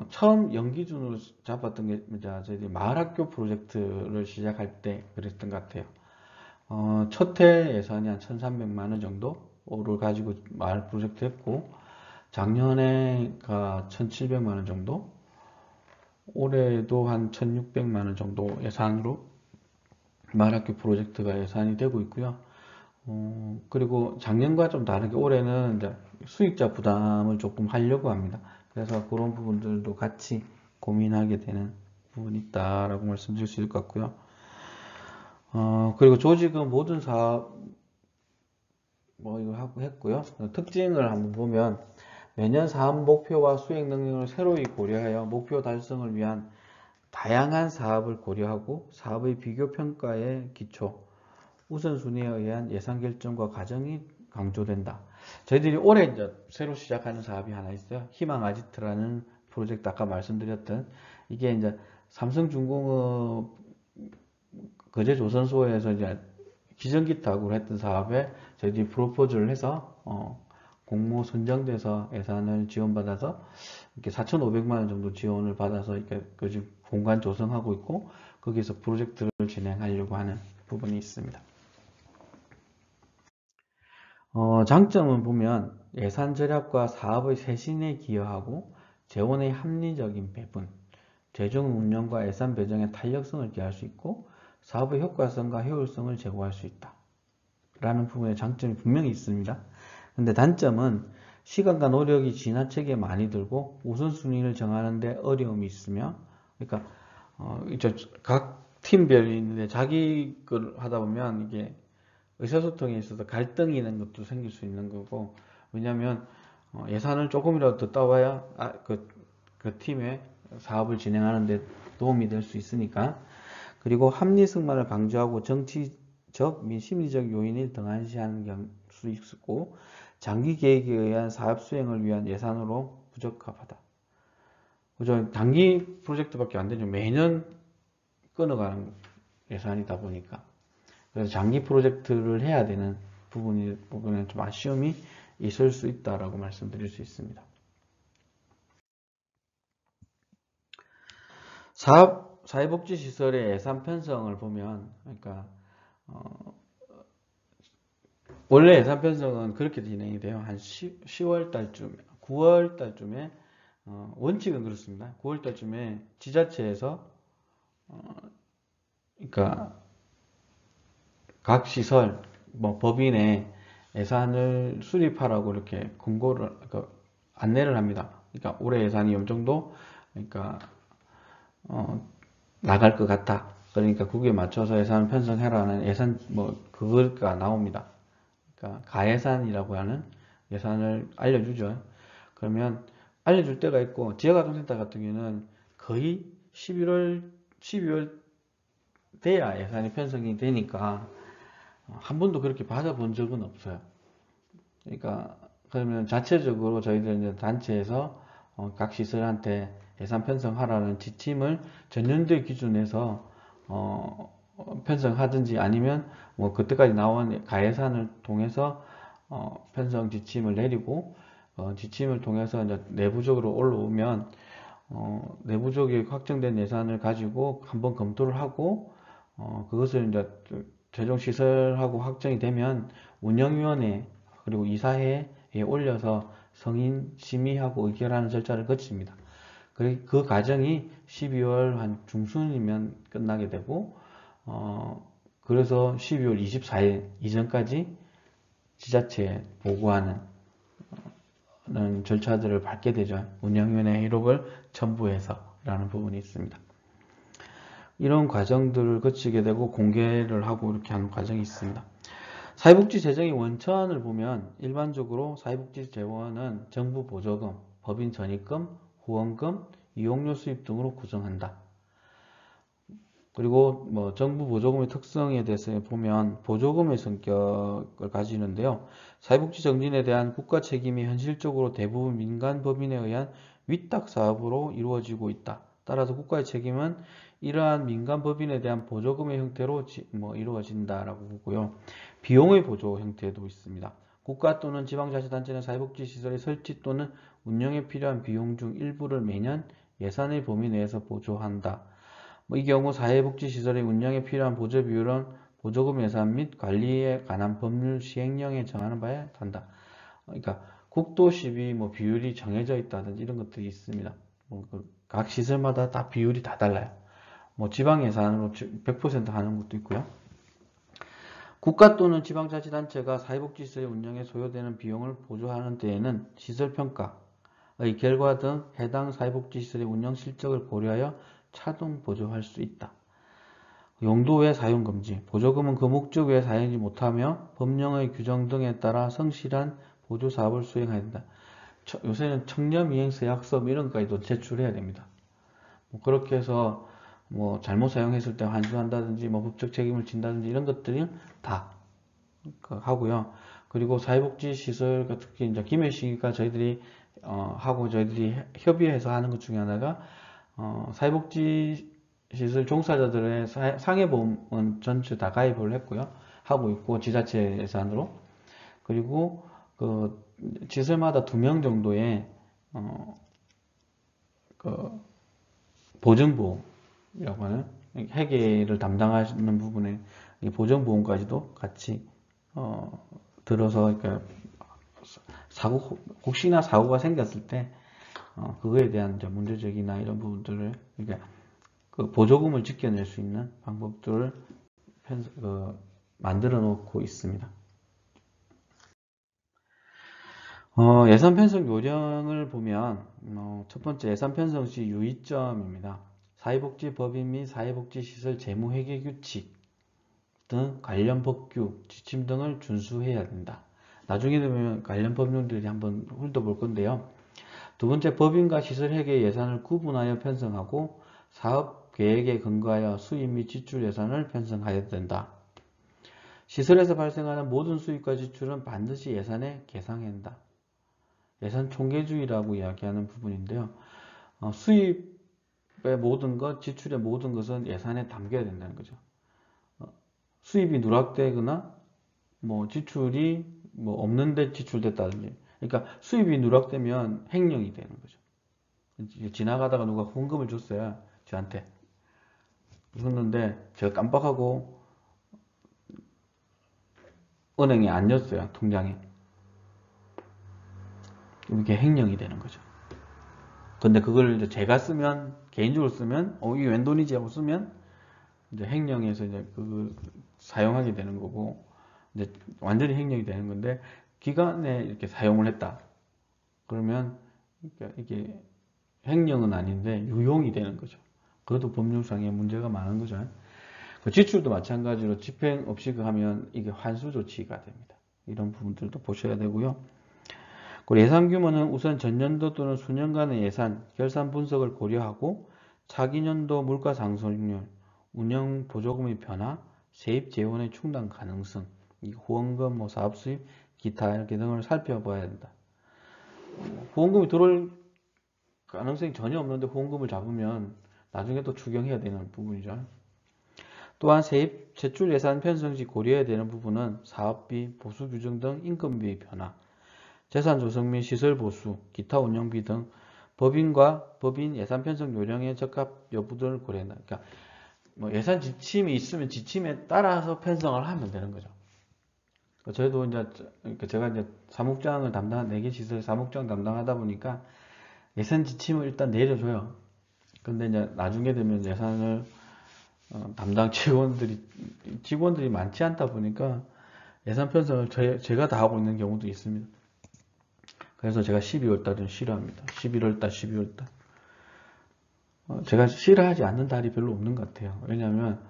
처음 연기준으로 잡았던 게 저희들이 마을학교 프로젝트를 시작할 때 그랬던 것 같아요. 첫 해 예산이 한 1,300만 원 정도를 가지고 마을 프로젝트 했고 작년에가 1,700만 원 정도, 올해도 한 1,600만 원 정도 예산으로 마을학교 프로젝트가 예산이 되고 있고요. 그리고 작년과 좀 다르게 올해는 이제 수익자 부담을 조금 하려고 합니다. 그래서 그런 부분들도 같이 고민하게 되는 부분이 있다라고 말씀드릴 수 있을 것 같고요. 그리고 조직은 모든 사업 이거 하고 했고요. 특징을 한번 보면 매년 사업 목표와 수행 능력을 새로이 고려하여 목표 달성을 위한 다양한 사업을 고려하고 사업의 비교 평가에 기초 우선순위에 의한 예산 결정과 과정이 강조된다. 저희들이 올해 이제 새로 시작하는 사업이 하나 있어요. 희망 아지트라는 프로젝트 아까 말씀드렸던 이게 이제 삼성중공업 거제조선소에서 이제 기전기 타구를 했던 사업에 저희들이 프로포즈를 해서 공모 선정돼서 예산을 지원받아서 이렇게 4,500만 원 정도 지원을 받아서 이렇게 지금 공간 조성하고 있고 거기서 프로젝트를 진행하려고 하는 부분이 있습니다. 장점은 보면 예산 절약과 사업의 쇄신에 기여하고 재원의 합리적인 배분, 재정 운영과 예산 배정의 탄력성을 기할 수 있고 사업의 효과성과 효율성을 제고할 수 있다. 라는 부분에 장점이 분명히 있습니다. 근데 단점은 시간과 노력이 지나치게 많이 들고 우선순위를 정하는 데 어려움이 있으며 그러니까 이제 각 팀별이 있는데 자기 걸 하다 보면 이게 의사소통에 있어서 갈등이 있는 것도 생길 수 있는 거고 왜냐하면 예산을 조금이라도 더 따와야 그 팀의 사업을 진행하는 데 도움이 될 수 있으니까 그리고 합리성만을 강조하고 정치적 및 심리적 요인을 등한시하는 수 있고 장기 계획에 의한 사업 수행을 위한 예산으로 부적합하다. 그죠? 단기 프로젝트밖에 안 되죠. 매년 끊어가는 예산이다 보니까. 그래서 장기 프로젝트를 해야 되는 부분에 좀 아쉬움이 있을 수 있다라고 말씀드릴 수 있습니다. 사회복지시설의 예산 편성을 보면, 그러니까 원래 예산 편성은 그렇게 진행이 돼요. 한 10월 달쯤, 9월 달쯤에 원칙은 그렇습니다. 9월 달쯤에 지자체에서 그러니까 각 시설, 법인에 예산을 수립하라고 이렇게 공고를, 그러니까 안내를 합니다. 그러니까 올해 예산이 이 정도, 그러니까 나갈 것 같다. 그러니까 그게 맞춰서 예산 편성해라는 예산 그거가 나옵니다. 그러니까 가예산이라고 하는 예산을 알려주죠. 그러면 알려줄 때가 있고 지역아동센터 같은 경우는 거의 12월 돼야 예산이 편성이 되니까 한 번도 그렇게 받아본 적은 없어요. 그러니까 그러면 자체적으로 저희들 이제 단체에서 각 시설한테 예산 편성하라는 지침을 전년도에 기준해서 편성하든지 아니면 그때까지 나온 가예산을 통해서 편성 지침을 내리고 지침을 통해서 이제 내부적으로 올라오면 내부적인 확정된 예산을 가지고 한번 검토를 하고 그것을 이제 최종시설하고 확정이 되면 운영위원회 그리고 이사회에 올려서 성인 심의하고 의결하는 절차를 거칩니다. 그 과정이 12월 한 중순이면 끝나게 되고 그래서 12월 24일 이전까지 지자체에 보고하는 절차들을 밟게 되죠. 운영위원회 회의록을 첨부해서 라는 부분이 있습니다. 이런 과정들을 거치게 되고 공개를 하고 이렇게 하는 과정이 있습니다. 사회복지 재정의 원천을 보면 일반적으로 사회복지 재원은 정부 보조금, 법인 전입금, 후원금, 이용료 수입 등으로 구성한다. 그리고 뭐 정부 보조금의 특성에 대해서 보면 보조금의 성격을 가지는데요. 사회복지 정진에 대한 국가 책임이 현실적으로 대부분 민간 법인에 의한 위탁 사업으로 이루어지고 있다. 따라서 국가의 책임은 이러한 민간 법인에 대한 보조금의 형태로 이루어진다라고 보고요. 비용의 보조 형태도 있습니다. 국가 또는 지방자치단체는 사회복지 시설의 설치 또는 운영에 필요한 비용 중 일부를 매년 예산의 범위 내에서 보조한다. 이 경우 사회복지시설의 운영에 필요한 보조 비율은 보조금 예산 및 관리에 관한 법률 시행령에 정하는 바에 한다. 그러니까 국도시비 비율이 정해져 있다든지 이런 것들이 있습니다. 각 시설마다 다 비율이 다 달라요. 지방 예산으로 100% 하는 것도 있고요. 국가 또는 지방자치단체가 사회복지시설의 운영에 소요되는 비용을 보조하는 데에는 시설평가의 결과 등 해당 사회복지시설의 운영 실적을 고려하여 차등 보조할 수 있다. 용도 외 사용 금지. 보조금은 그 목적 외에 사용하지 못하며 법령의 규정 등에 따라 성실한 보조 사업을 수행해야 된다. 요새는 청렴이행서 약서 이런 것까지도 제출해야 됩니다. 그렇게 해서 잘못 사용했을 때 환수한다든지 법적 책임을 진다든지 이런 것들이 다 하고요. 그리고 사회복지시설 특히 이제 김해시가 저희들이 하고 저희들이 협의해서 하는 것 중에 하나가 사회복지시설 종사자들의 상해보험은 전체 다 가입을 했고요. 하고 있고 지자체 예산으로. 그리고 그 시설마다 2명 정도의 그 보증보험이라고 하는 회계를 담당하시는 부분에 보증보험까지도 같이 들어서 그러니까 혹시나 사고가 생겼을 때 그거에 대한 문제적이나 이런 부분들을 그러니까 그 보조금을 지켜낼 수 있는 방법들을 만들어 놓고 있습니다. 예산 편성 요령을 보면 첫 번째 예산 편성 시 유의점입니다. 사회복지 법인 및 사회복지시설 재무회계 규칙 등 관련 법규, 지침 등을 준수해야 된다. 나중에 되면 관련 법령들이 한번 훑어볼 건데요. 두 번째, 법인과 시설회계 예산을 구분하여 편성하고 사업 계획에 근거하여 수입 및 지출 예산을 편성해야 된다. 시설에서 발생하는 모든 수입과 지출은 반드시 예산에 계상해야 한다. 예산 총계주의라고 이야기하는 부분인데요. 수입의 모든 것, 지출의 모든 것은 예산에 담겨야 된다는 거죠. 수입이 누락되거나 지출이 없는데 지출됐다든지, 그러니까 수입이 누락되면 횡령이 되는 거죠. 지나가다가 누가 후원금을 줬어요, 저한테. 줬는데 제가 깜빡하고 은행에 안 넣었어요, 통장에. 이게 횡령이 되는 거죠. 근데 그걸 이제 제가 쓰면, 개인적으로 쓰면, 이게 웬 돈이지 하고 쓰면, 이제 횡령해서 이제 사용하게 되는 거고, 이제 완전히 횡령이 되는 건데, 기간에 이렇게 사용을 했다. 그러면, 이게 횡령은 아닌데, 유용이 되는 거죠. 그것도 법률상에 문제가 많은 거죠. 그 지출도 마찬가지로 집행 없이 하면 이게 환수 조치가 됩니다. 이런 부분들도 보셔야 되고요. 그리고 예산 규모는 우선 전년도 또는 수년간의 예산, 결산 분석을 고려하고 차기년도 물가 상승률, 운영 보조금의 변화, 세입 재원의 충당 가능성, 후원금, 사업 수입, 기타 이렇게 등을 살펴봐야 된다. 후원금이 들어올 가능성이 전혀 없는데 후원금을 잡으면 나중에 또 추경해야 되는 부분이죠. 또한 세입 제출 예산 편성 시 고려해야 되는 부분은 사업비, 보수 규정 등 인건비의 변화, 재산 조성 및 시설 보수, 기타 운영비 등 법인과 법인 예산 편성 요령의 적합 여부들을 고려한다. 그러니까 예산 지침이 있으면 지침에 따라서 편성을 하면 되는 거죠. 저희도 이제 제가 이제 사무국장을 담당 4개 시설 사무국장 담당하다 보니까 예산 지침을 일단 내려줘요. 근데 이제 나중에 되면 예산을 담당 직원들이 많지 않다 보니까 예산 편성을 제가 다 하고 있는 경우도 있습니다. 그래서 제가 12월 달은 싫어합니다. 11월 달, 12월 달. 제가 싫어하지 않는 달이 별로 없는 것 같아요. 왜냐하면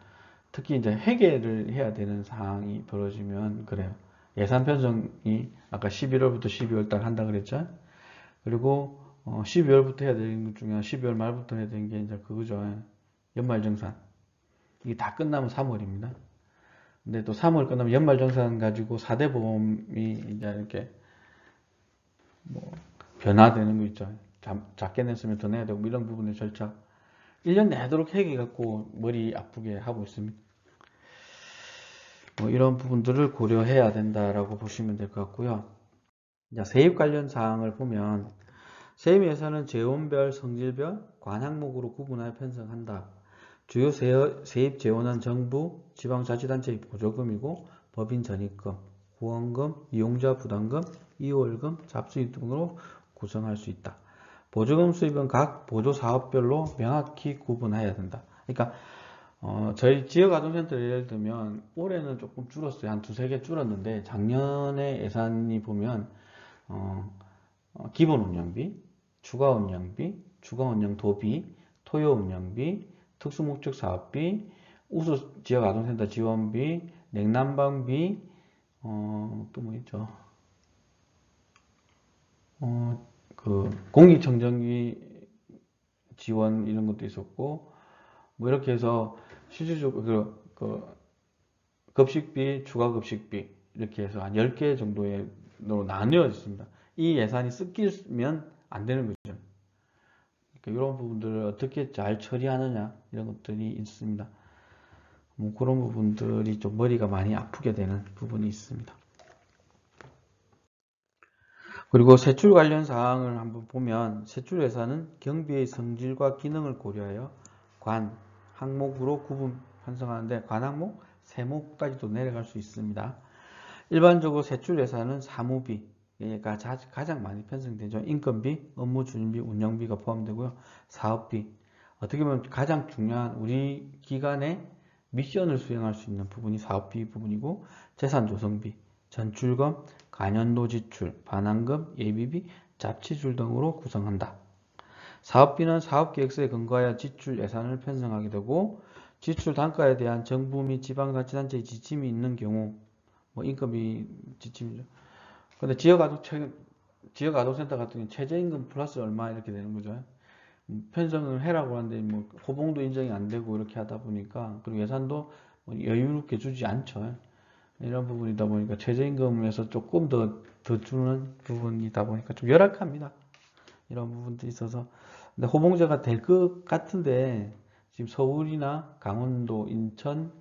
특히 이제 회계를 해야 되는 사항이 벌어지면 그래요. 예산 편성이 아까 11월부터 12월 달 한다 그랬죠? 그리고 12월부터 해야 되는 것 중에 12월 말부터 해야 되는 게 이제 그거죠. 연말정산. 이게 다 끝나면 3월입니다. 근데 또 3월 끝나면 연말정산 가지고 4대 보험이 이제 이렇게 뭐 변화되는 거 있죠. 작게 냈으면 더 내야 되고 이런 부분의 절차. 1년 내도록 회계 갖고 머리 아프게 하고 있습니다. 뭐 이런 부분들을 고려해야 된다라고 보시면 될 것 같고요. 이제 세입 관련 사항을 보면 세입 예산은 재원별, 성질별, 관항목으로 구분하여 편성한다. 주요 세입 재원은 정부, 지방자치단체의 보조금이고 법인 전입금, 후원금, 이용자 부담금, 이월금, 잡수입 등으로 구성할 수 있다. 보조금 수입은 각 보조사업별로 명확히 구분해야 된다. 그러니까 저희 지역아동센터 예를 들면 올해는 조금 줄었어요. 한 두세 개 줄었는데 작년에 예산이 보면 기본 운영비, 추가 운영비, 추가 운영 도비, 토요 운영비, 특수목적 사업비, 우수 지역아동센터 지원비, 냉난방비, 또 뭐 있죠? 그 공기청정기 지원 이런 것도 있었고, 뭐 이렇게 해서 실질적으로 그 급식비, 추가 급식비 이렇게 해서 한 10개 정도로 나뉘어 있습니다. 이 예산이 섞이면 안 되는 거죠. 그러니까 이런 부분들을 어떻게 잘 처리하느냐 이런 것들이 있습니다. 뭐 그런 부분들이 좀 머리가 많이 아프게 되는 부분이 있습니다. 그리고 세출 관련 사항을 한번 보면 세출 예산은 경비의 성질과 기능을 고려하여 관, 항목으로 구분 편성하는데 관 항목, 세목까지도 내려갈 수 있습니다. 일반적으로 세출 예산은 사무비가 가장 많이 편성되죠. 인건비, 업무 추진비, 운영비가 포함되고요. 사업비, 어떻게 보면 가장 중요한 우리 기관의 미션을 수행할 수 있는 부분이 사업비 부분이고, 재산조성비, 전출금, 간연도 지출, 반환금, 예비비, 잡지출 등으로 구성한다. 사업비는 사업계획서에 근거하여 지출 예산을 편성하게 되고, 지출 단가에 대한 정부 및 지방자치단체의 지침이 있는 경우, 뭐 인건비 지침이죠. 근데 지역아동센터 같은 경우는 최저임금 플러스 얼마 이렇게 되는 거죠. 편성을 해라고 하는데 뭐 호봉도 인정이 안 되고 이렇게 하다 보니까, 그리고 예산도 뭐 여유롭게 주지 않죠. 이런 부분이다 보니까 최저임금에서 조금 더 주는 부분이다 보니까 좀 열악합니다. 이런 부분도 있어서. 근데 호봉제가 될 것 같은데 지금 서울이나 강원도, 인천,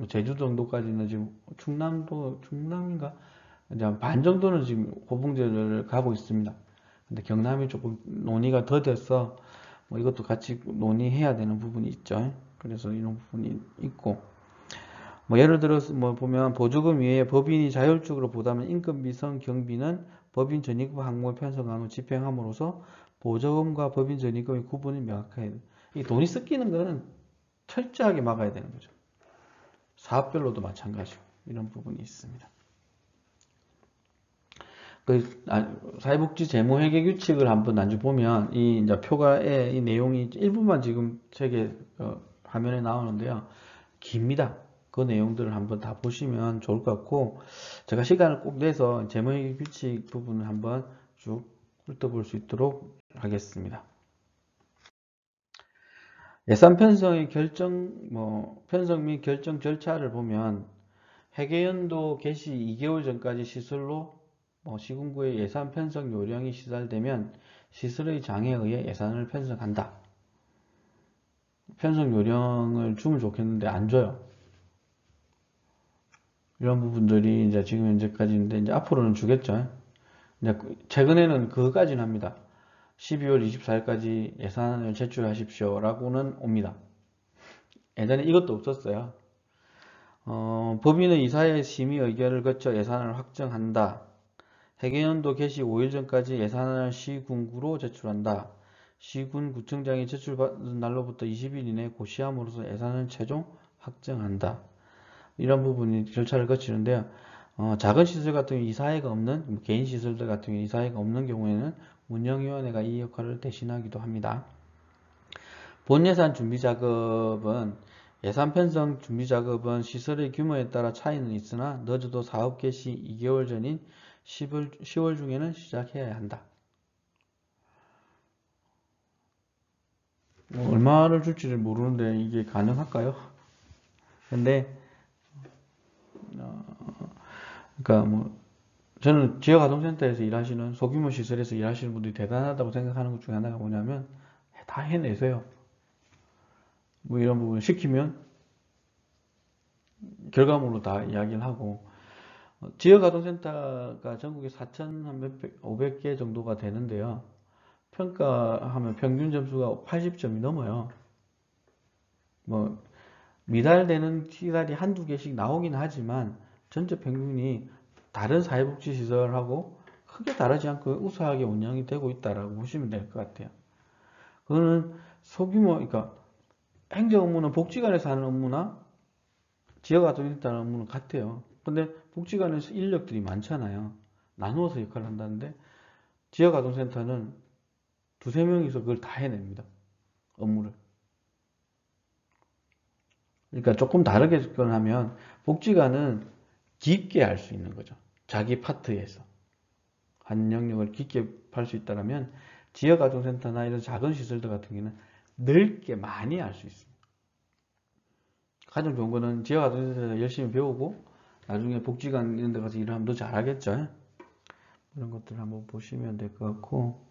제주 정도까지는 지금 충남인가? 이제 반 정도는 지금 호봉제를 가고 있습니다. 근데 경남이 조금 논의가 더 돼서 뭐 이것도 같이 논의해야 되는 부분이 있죠. 그래서 이런 부분이 있고, 뭐 예를 들어서 뭐 보면 보조금 외에 법인이 자율적으로 부담하는 인건비성 경비는 법인 전입금 항목을 편성한 후 집행함으로써 보조금과 법인 전입금의 구분이 명확해야 돼요. 이 돈이 섞이는 거는 철저하게 막아야 되는 거죠. 사업별로도 마찬가지고 이런 부분이 있습니다. 사회복지 재무회계 규칙을 한번 나중에 보면 이 이제 표가에 이 내용이 일부만 지금 책에 화면에 나오는데요. 깁니다. 그 내용들을 한번 다 보시면 좋을 것 같고, 제가 시간을 꼭 내서 재무회계 규칙 부분을 한번 쭉 훑어볼 수 있도록 하겠습니다. 예산 편성의 편성 및 결정 절차를 보면 회계연도 개시 2개월 전까지 시설로 시군구의 예산 편성 요령이 시달되면 시설의 장애에 의해 예산을 편성한다. 편성 요령을 주면 좋겠는데 안 줘요. 이런 부분들이 이제 지금 현재까지인데 이제 앞으로는 주겠죠. 이제 최근에는 그거까지는 합니다. 12월 24일까지 예산을 제출하십시오 라고는 옵니다. 예전에 이것도 없었어요. 법인은 이사의 심의 의결을 거쳐 예산을 확정한다. 회계연도 개시 5일 전까지 예산을 시군구로 제출한다. 시군 구청장이 제출받은 날로부터 20일 이내에 고시함으로써 예산을 최종 확정한다. 이런 부분이 절차를 거치는데요. 작은 시설 같은 경우 이사회가 없는 개인 시설들 같은 경우 이사회가 없는 경우에는 운영위원회가 이 역할을 대신하기도 합니다. 본예산 준비 작업은 예산 편성 준비 작업은 시설의 규모에 따라 차이는 있으나 늦어도 사업 개시 2개월 전인 10월 중에는 시작해야 한다. 얼마를 줄지를 모르는데 이게 가능할까요? 근데 그러니까 뭐 저는 지역아동센터에서 일하시는 소규모 시설에서 일하시는 분들이 대단하다고 생각하는 것 중에 하나가 뭐냐면 다 해내세요. 뭐 이런 부분 시키면 결과물로 다 이야기를 하고 지역아동센터가 전국에 4,500개 정도가 되는데요. 평가하면 평균 점수가 80점이 넘어요. 뭐 미달되는 시설이 한두 개씩 나오긴 하지만 전체 평균이 다른 사회복지시설하고 크게 다르지 않고 우수하게 운영이 되고 있다라고 보시면 될 것 같아요. 그거는 소규모, 그러니까 행정 업무는 복지관에서 하는 업무나 지역아동센터 하는 업무는 같아요. 근데 복지관에서 인력들이 많잖아요. 나누어서 역할을 한다는데 지역아동센터는 두세 명이서 그걸 다 해냅니다. 업무를. 그러니까 조금 다르게 접근하면 복지관은 깊게 할 수 있는 거죠. 자기 파트에서. 한 영역을 깊게 할 수 있다면 지역아동센터나 이런 작은 시설들 같은 경우는 넓게 많이 할 수 있습니다. 가장 좋은 거는 지역아동센터에서 열심히 배우고 나중에 복지관 이런 데 가서 일을 하면 더 잘하겠죠. 이런 것들을 한번 보시면 될 것 같고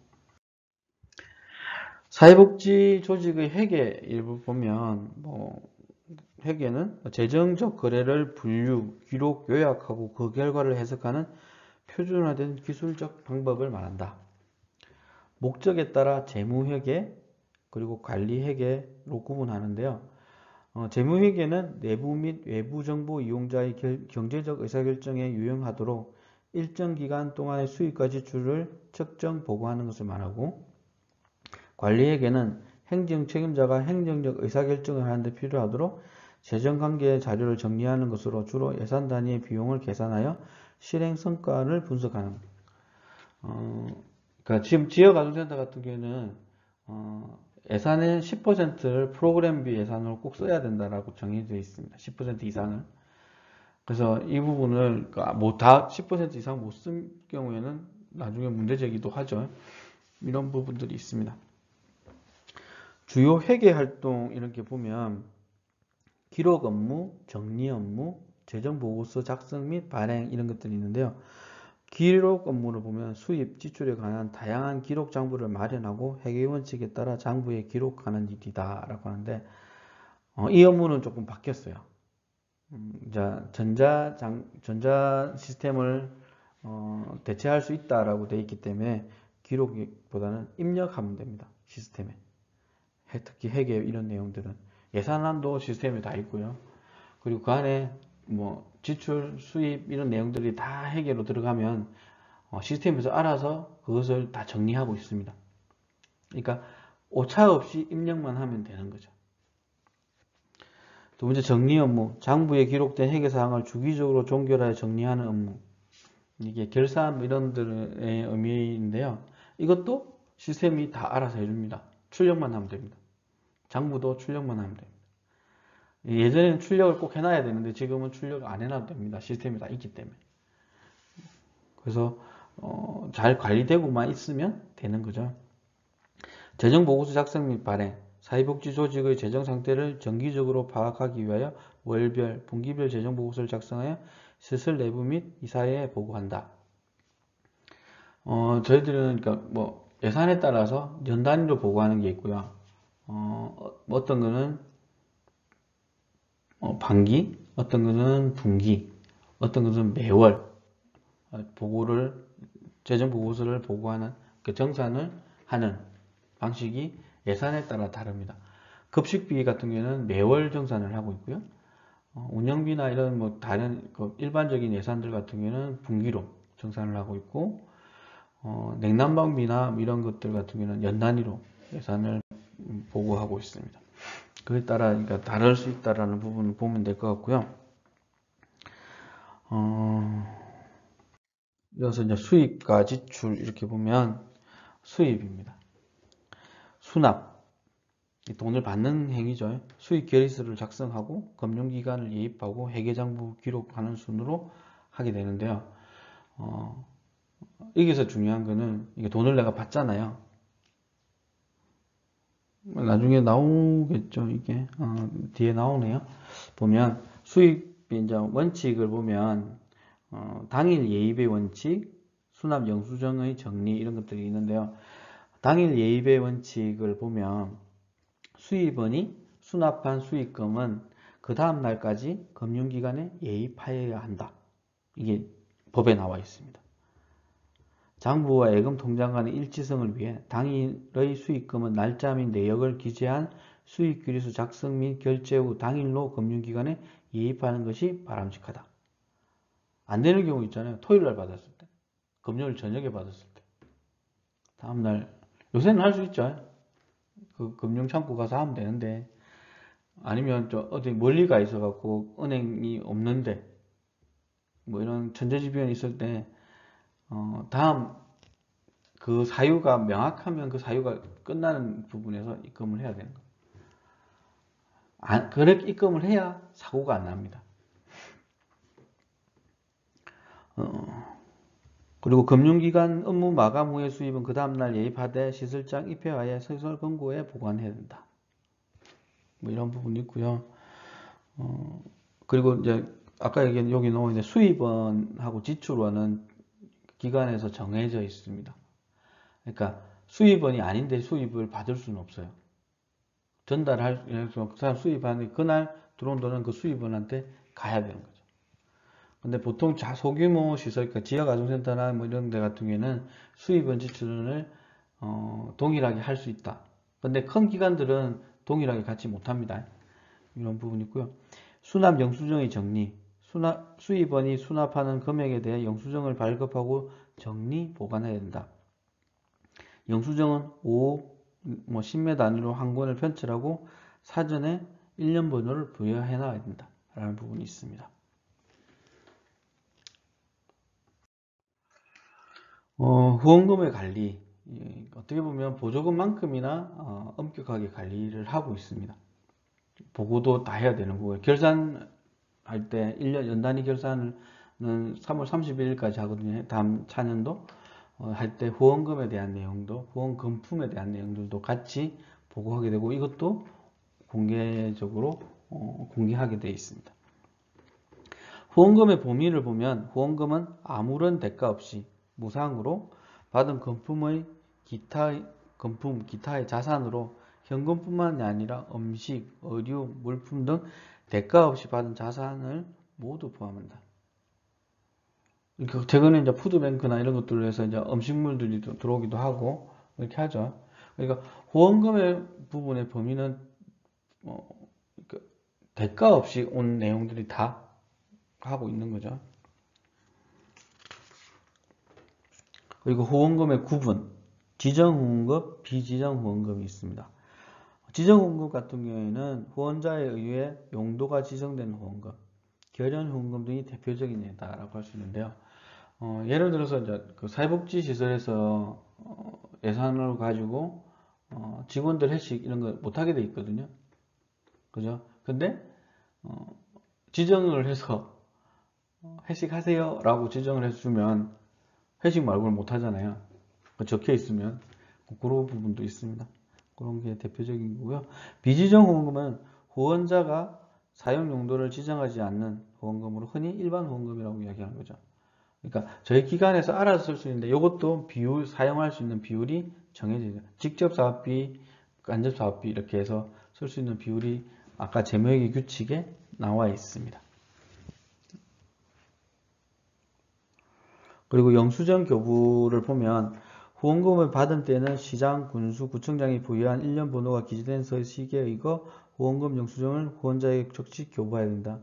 사회복지 조직의 회계 일부 보면 회계는 재정적 거래를 분류, 기록, 요약하고 그 결과를 해석하는 표준화된 기술적 방법을 말한다. 목적에 따라 재무회계 그리고 관리회계로 구분하는데요. 재무회계는 내부 및 외부 정보 이용자의 경제적 의사결정에 유용하도록 일정 기간 동안의 수입과 지출을 측정 보고하는 것을 말하고 관리회계는 행정 책임자가 행정적 의사결정을 하는 데 필요하도록 재정관계의 자료를 정리하는 것으로 주로 예산 단위의 비용을 계산하여 실행 성과를 분석하는 그러니까 지금 지역아동센터 같은 경우에는 예산의 10%를 프로그램비 예산으로 꼭 써야 된다라고 정해져 있습니다. 10% 이상을. 그래서 이 부분을 뭐 다 10% 이상 못 쓴 경우에는 나중에 문제제기도 하죠. 이런 부분들이 있습니다. 주요 회계 활동 이렇게 보면 기록 업무, 정리 업무, 재정 보고서 작성 및 발행 이런 것들이 있는데요. 기록 업무를 보면 수입, 지출에 관한 다양한 기록 장부를 마련하고 회계 원칙에 따라 장부에 기록하는 일이다 라고 하는데 이 업무는 조금 바뀌었어요. 전자 시스템을 대체할 수 있다라고 되어 있기 때문에 기록보다는 입력하면 됩니다. 시스템에. 특히 회계 이런 내용들은 예산안도 시스템에 다 있고요. 그리고 그 안에 뭐 지출, 수입 이런 내용들이 다 회계로 들어가면 시스템에서 알아서 그것을 다 정리하고 있습니다. 그러니까 오차 없이 입력만 하면 되는 거죠. 두 번째 정리 업무, 장부에 기록된 회계사항을 주기적으로 종결하여 정리하는 업무. 이게 결산 이런 들의 의미인데요. 이것도 시스템이 다 알아서 해줍니다. 출력만 하면 됩니다. 장부도 출력만 하면 됩니다. 예전에는 출력을 꼭 해놔야 되는데 지금은 출력 안 해놔도 됩니다. 시스템이 다 있기 때문에. 그래서 잘 관리되고만 있으면 되는 거죠. 재정보고서 작성 및 발행, 사회복지 조직의 재정 상태를 정기적으로 파악하기 위하여 월별, 분기별 재정보고서를 작성하여 시설 내부 및 이사회에 보고한다. 저희들은 그러니까 뭐 예산에 따라서 연 단위로 보고하는 게 있고요. 어떤 거는 반기, 어떤 거는 분기, 어떤 것은 매월 재정 보고서를 보고하는 그 정산을 하는 방식이 예산에 따라 다릅니다. 급식비 같은 경우는 매월 정산을 하고 있고요. 운영비나 이런 뭐 다른 일반적인 예산들 같은 경우는 분기로 정산을 하고 있고, 냉난방비나 이런 것들 같은 경우는 연 단위로 예산을 보고하고 있습니다. 그에 따라 그러니까 다를 수 있다라는 부분을 보면 될 것 같고요. 이어서 이제 수입과 지출 이렇게 보면 수입입니다. 수납. 돈을 받는 행위죠. 수익 결의서를 작성하고 금융기관을 예입하고 회계장부 기록하는 순으로 하게 되는데요. 여기서 중요한 거는 이게 돈을 내가 받잖아요. 나중에 나오겠죠. 이게 뒤에 나오네요. 보면 수익 이제 원칙을 보면 당일 예입의 원칙, 수납 영수증의 정리 이런 것들이 있는데요. 당일 예입의 원칙을 보면 수입원이 수납한 수익금은 그 다음 날까지 금융기관에 예입하여야 한다. 이게 법에 나와 있습니다. 장부와 예금 통장 간의 일치성을 위해 당일의 수익금은 날짜 및 내역을 기재한 수익규리수 작성 및 결제 후 당일로 금융기관에 예입하는 것이 바람직하다. 안 되는 경우 있잖아요. 토요일날 받았을 때, 금요일 저녁에 받았을 때, 다음날, 요새는 할 수 있죠. 그 금융창고 가서 하면 되는데, 아니면 어디 멀리 가 있어갖고 은행이 없는데, 뭐 이런 천재지변이 있을 때, 다음 그 사유가 명확하면 그 사유가 끝나는 부분에서 입금을 해야 되는 거예요. 그렇게 입금을 해야 사고가 안 납니다. 그리고 금융기관 업무 마감 후의 수입은 그 다음날 예입하되 시설장 입회하에 시설금고에 보관해야 된다. 뭐 이런 부분이 있고요. 그리고 이제 아까 얘기한 여기 나온 이제 수입원하고 지출원은 기관에서 정해져 있습니다. 그러니까 수입원이 아닌데 수입을 받을 수는 없어요. 전달할 그 사람 수입하는 그날 들어온 돈은 그 수입원한테 가야 되는 거죠. 근데 보통 소규모 시설, 그러니까 지역아동센터나 뭐 이런 데 같은 경우에는 수입원 지출을 동일하게 할 수 있다. 근데 큰 기관들은 동일하게 갖지 못합니다. 이런 부분이 있고요. 수납 영수증의 정리. 수입원이 수납하는 금액에 대해 영수증을 발급하고 정리, 보관해야 된다. 영수증은 5, 10매 단위로 한 권을 편철하고 사전에 1년 번호를 부여해 놔야 된다. 라는 부분이 있습니다. 후원금의 관리. 어떻게 보면 보조금만큼이나 엄격하게 관리를 하고 있습니다. 보고도 다 해야 되는 거고요. 결산할 때 1년 연단위 결산은 3월 31일까지 하거든요. 다음 차년도 할 때 후원금에 대한 내용도 후원금품에 대한 내용들도 같이 보고하게 되고 이것도 공개적으로 공개하게 되어 있습니다. 후원금의 범위를 보면 후원금은 아무런 대가 없이 무상으로 받은 금품의 기타의 자산으로 현금뿐만이 아니라 음식, 의류, 물품 등 대가 없이 받은 자산을 모두 포함한다. 최근에 이제 푸드뱅크나 이런 것들로 해서 이제 음식물들이 들어오기도 하고 이렇게 하죠. 그러니까 후원금의 부분의 범위는 대가 없이 온 내용들이 다 하고 있는 거죠. 그리고 후원금의 구분, 지정후원금, 비지정후원금이 있습니다. 지정후원금 같은 경우에는 후원자에 의해 용도가 지정된 후원금, 결연후원금 등이 대표적인 예다라고 할 수 있는데요. 예를 들어서 이제 그 사회복지시설에서 예산을 가지고 직원들 회식 이런 거 못하게 돼 있거든요. 그죠? 근데 지정을 해서 회식하세요 라고 지정을 해주면 회식 말고는 못하잖아요. 적혀 있으면 그런 부분도 있습니다. 그런 게 대표적인 거고요. 비지정 후원금은 후원자가 사용 용도를 지정하지 않는 후원금으로 흔히 일반 후원금이라고 이야기하는 거죠. 그러니까 저희 기관에서 알아서 쓸 수 있는데 이것도 비율, 사용할 수 있는 비율이 정해져 있어요. 직접 사업비, 간접 사업비 이렇게 해서 쓸 수 있는 비율이 아까 재무회계 규칙에 나와 있습니다. 그리고 영수증 교부를 보면 후원금을 받은 때는 시장, 군수, 구청장이 부여한 1년 번호가 기재된 서식에 의거 후원금 영수증을 후원자에게 즉시 교부해야 된다.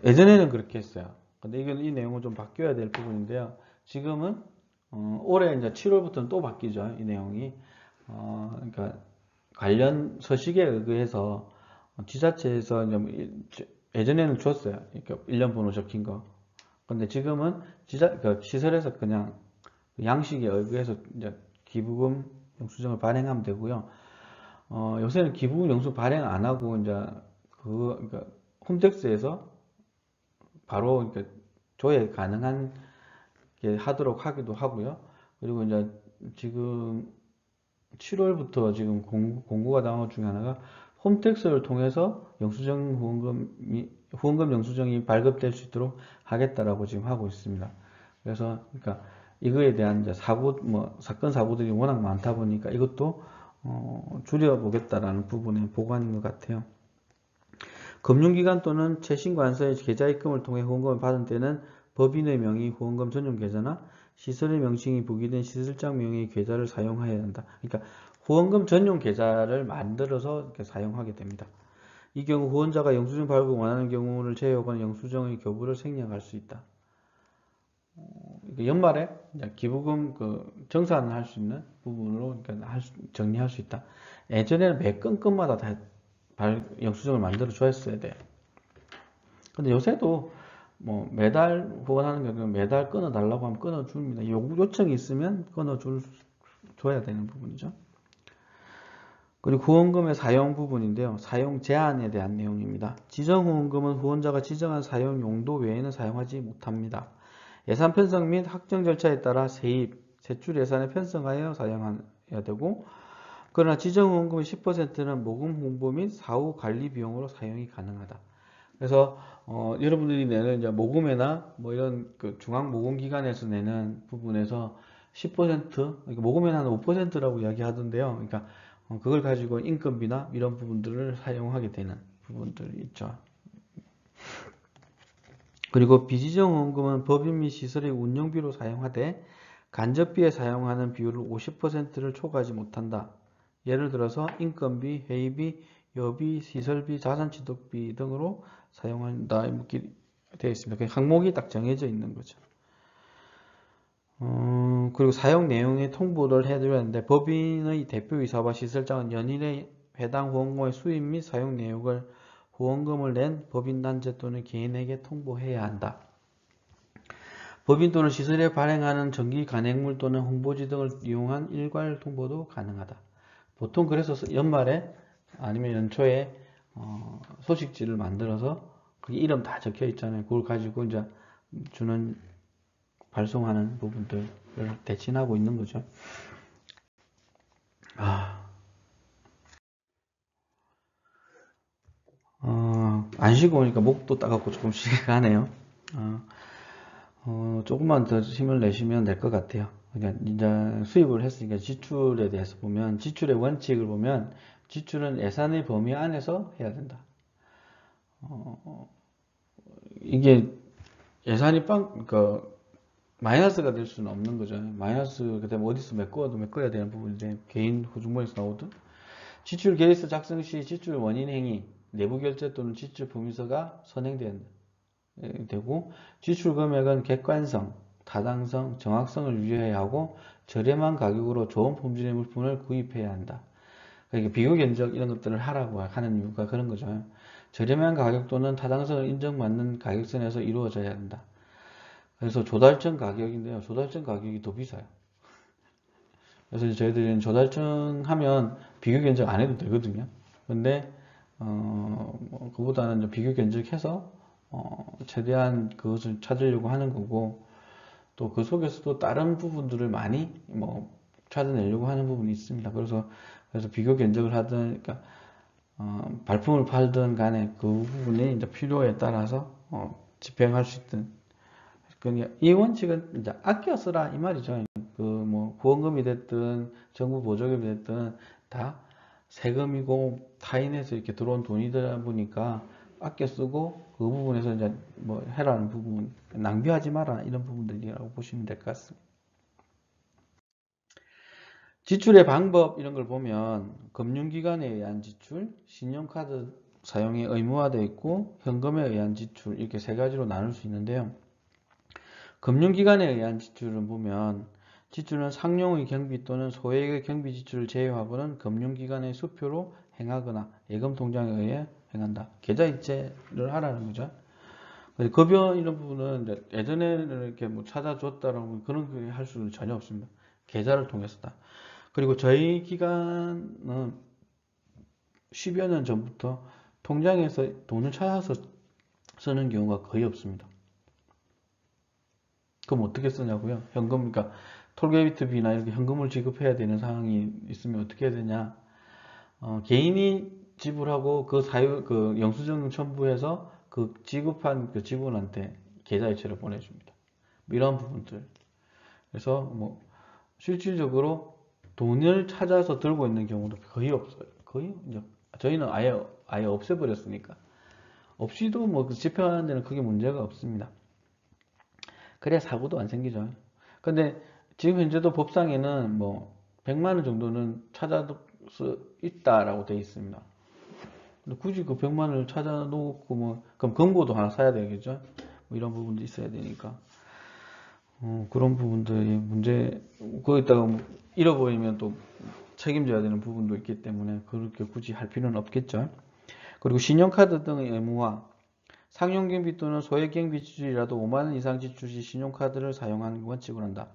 예전에는 그렇게 했어요. 근데 이 내용은 좀 바뀌어야 될 부분인데요. 지금은 올해 이제 7월부터는 또 바뀌죠. 이 내용이. 그러니까 관련 서식에 의해서 지자체에서 예전에는 줬어요. 그러니까 1년 번호 적힌 거. 근데 지금은 시설에서 그냥 양식에 의해서 이제 기부금 영수증을 발행하면 되고요. 요새는 기부 영수 발행 안 하고 이제 그러니까 홈택스에서 바로 이렇게 조회 가능한 게 하도록 하기도 하고요. 그리고 이제 지금 7월부터 지금 공고가 나온 것 중에 하나가 홈택스를 통해서 후원금 영수증이 발급될 수 있도록 하겠다라고 지금 하고 있습니다. 그래서 그러니까 이거에 대한 이제 사건 사고들이 워낙 많다 보니까 이것도 줄여보겠다라는 부분의 보관인 것 같아요. 금융기관 또는 최신관서의 계좌 입금을 통해 후원금을 받은 때는 법인의 명의 후원금 전용 계좌나 시설의 명칭이 부기된 시설장 명의의 계좌를 사용해야 한다. 그러니까 후원금 전용 계좌를 만들어서 이렇게 사용하게 됩니다. 이 경우 후원자가 영수증 발급을 원하는 경우를 제외하고는 영수증의 교부를 생략할 수 있다. 연말에 기부금 정산을 할 수 있는 부분으로 정리할 수 있다. 예전에는 매 건건마다 다 영수증을 만들어 줘야 돼요. 근데 요새도 뭐 매달 후원하는 경우는 매달 끊어달라고 하면 끊어줍니다. 요청이 있으면 줘야 되는 부분이죠. 그리고 후원금의 사용 부분인데요. 사용 제한에 대한 내용입니다. 지정 후원금은 후원자가 지정한 사용 용도 외에는 사용하지 못합니다. 예산 편성 및 확정 절차에 따라 세입, 세출 예산을 편성하여 사용해야 되고, 그러나 지정 후원금의 10%는 모금 홍보 및 사후 관리 비용으로 사용이 가능하다. 그래서 여러분들이 내는 이제 모금회나 뭐 이런 중앙 모금 기관에서 내는 부분에서 10%, 그러니까 모금회는 한 5%라고 이야기하던데요. 그러니까 그걸 가지고 인건비나 이런 부분들을 사용하게 되는 부분들이 있죠. 그리고 비지정 후원금은 법인 및 시설의 운영비로 사용하되 간접비에 사용하는 비율을 50%를 초과하지 못한다. 예를 들어서 인건비, 회의비, 여비, 시설비, 자산취득비 등으로 사용한다 이렇게 되어 있습니다. 항목이 딱 정해져 있는 거죠. 그리고 사용 내용의 통보를 해드려야 하는데 법인의 대표이사와 시설장은 연일에 해당 후원금의 수입 및 사용 내역을 후원금을 낸 법인단체 또는 개인에게 통보해야 한다. 법인 또는 시설에 발행하는 정기 간행물 또는 홍보지 등을 이용한 일괄 통보도 가능하다. 보통 그래서 연말에 아니면 연초에 소식지를 만들어서 그게 이름 다 적혀 있잖아요. 그걸 가지고 이제 발송하는 부분들을 대신하고 있는 거죠. 안 쉬고 오니까 목도 따갑고 조금씩 가네요. 조금만 더 힘을 내시면 될 것 같아요. 그러니까 이제 수입을 했으니까 지출에 대해서 보면 지출의 원칙을 보면 지출은 예산의 범위 안에서 해야 된다. 이게 예산이 그러니까 마이너스가 될 수는 없는 거죠. 마이너스가 되면 어디서 메꿔야 되는 부분인데 개인 후중본에서 나오든 지출 계획서 작성 시 지출 원인 행위, 내부 결제 또는 지출 범위서가 선행되고 지출 금액은 객관성, 타당성, 정확성을 유지해야 하고 저렴한 가격으로 좋은 품질의 물품을 구입해야 한다. 그러니까 비교 견적 이런 것들을 하라고 하는 이유가 그런 거죠. 저렴한 가격 또는 타당성을 인정받는 가격선에서 이루어져야 한다. 그래서 조달청 가격인데요. 조달청 가격이 더 비싸요. 그래서 저희들은 조달청 하면 비교 견적 안 해도 되거든요. 근데 그보다는 비교 견적해서 최대한 그것을 찾으려고 하는 거고 또 그 속에서도 다른 부분들을 많이 찾아내려고 하는 부분이 있습니다. 그래서 비교 견적을 하든 그러니까 발품을 팔든 간에 그 부분이 이제 필요에 따라서 집행할 수 있든 이 원칙은 이제 아껴 쓰라 이 말이죠. 후원금이 됐든 정부 보조금이 됐든 다 세금이고 타인에서 이렇게 들어온 돈이다 보니까 아껴 쓰고 그 부분에서 이제 해라는 부분, 낭비하지 마라 이런 부분들이라고 보시면 될 것 같습니다. 지출의 방법 이런 걸 보면 금융기관에 의한 지출, 신용카드 사용이 의무화되어 있고 현금에 의한 지출 이렇게 세 가지로 나눌 수 있는데요. 금융기관에 의한 지출을 보면 지출은 상용의 경비 또는 소액의 경비 지출을 제외하고는 금융기관의 수표로 행하거나 예금 통장에 의해 행한다. 계좌 이체를 하라는 거죠. 급여 이런 부분은 예전에는 이렇게 찾아줬다라고 그런 게 할 수는 전혀 없습니다. 계좌를 통해서다. 그리고 저희 기관은 10여 년 전부터 통장에서 돈을 찾아서 쓰는 경우가 거의 없습니다. 그럼 어떻게 쓰냐고요? 현금, 그러니까 톨게이트비나 이렇게 현금을 지급해야 되는 상황이 있으면 어떻게 해야 되냐? 개인이 지불하고 그 영수증 첨부해서 그 지급한 그 직원한테 계좌이체를 보내줍니다. 이런 부분들. 그래서 뭐 실질적으로 돈을 찾아서 들고 있는 경우도 거의 없어요. 거의 이제 저희는 아예 없애버렸으니까 없이도 뭐 집행하는 데는 크게 문제가 없습니다. 그래야 사고도 안 생기죠. 근데 지금 현재도 법상에는 뭐 100만 원 정도는 찾아서 있다라고 되어 있습니다. 근데 굳이 그 100만 원을 찾아놓고 뭐 그럼 금고도 하나 사야 되겠죠. 뭐 이런 부분도 있어야 되니까 그런 부분들이 문제. 거기다가 뭐 잃어버리면 또 책임져야 되는 부분도 있기 때문에 그렇게 굳이 할 필요는 없겠죠. 그리고 신용카드 등의 의무화, 상용경비 또는 소액경비 지출이라도 5만 원 이상 지출 시 신용카드를 사용하는 원칙을 한다.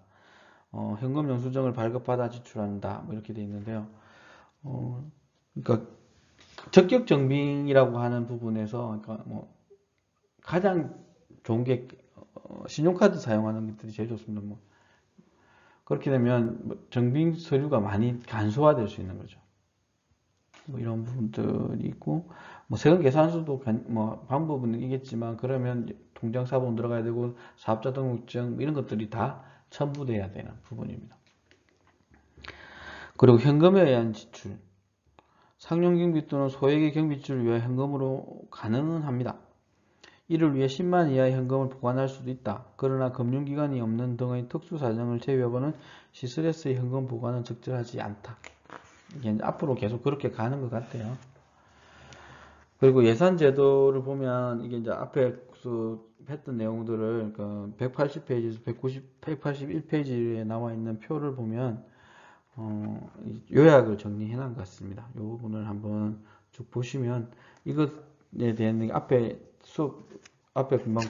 현금 영수증을 발급받아 지출한다. 뭐 이렇게 돼 있는데요. 그러니까 적격 정빙이라고 하는 부분에서 그러니까 뭐 가장 좋은 게 신용카드 사용하는 것들이 제일 좋습니다. 뭐 그렇게 되면 뭐 정빙 서류가 많이 간소화될 수 있는 거죠. 뭐 이런 부분들이 있고 뭐 세금 계산서도 뭐 방법은 있겠지만 그러면 통장 사본 들어가야 되고 사업자 등록증 뭐 이런 것들이 다 첨부돼야 되는 부분입니다. 그리고 현금에 의한 지출, 상용경비 또는 소액의 경비 지출을 위해 현금으로 가능은 합니다. 이를 위해 10만 이하의 현금을 보관할 수도 있다. 그러나 금융기관이 없는 등의 특수사정을 제외하고는 시스레스의 현금 보관은 적절하지 않다. 이게 앞으로 계속 그렇게 가는 것 같아요. 그리고 예산제도를 보면 이게 이제 앞에 했던 내용들을 180페이지에서 181페이지에 나와 있는 표를 보면 요약을 정리해 놓은 것 같습니다. 이 부분을 한번 쭉 보시면 이것에 대한 앞에 금방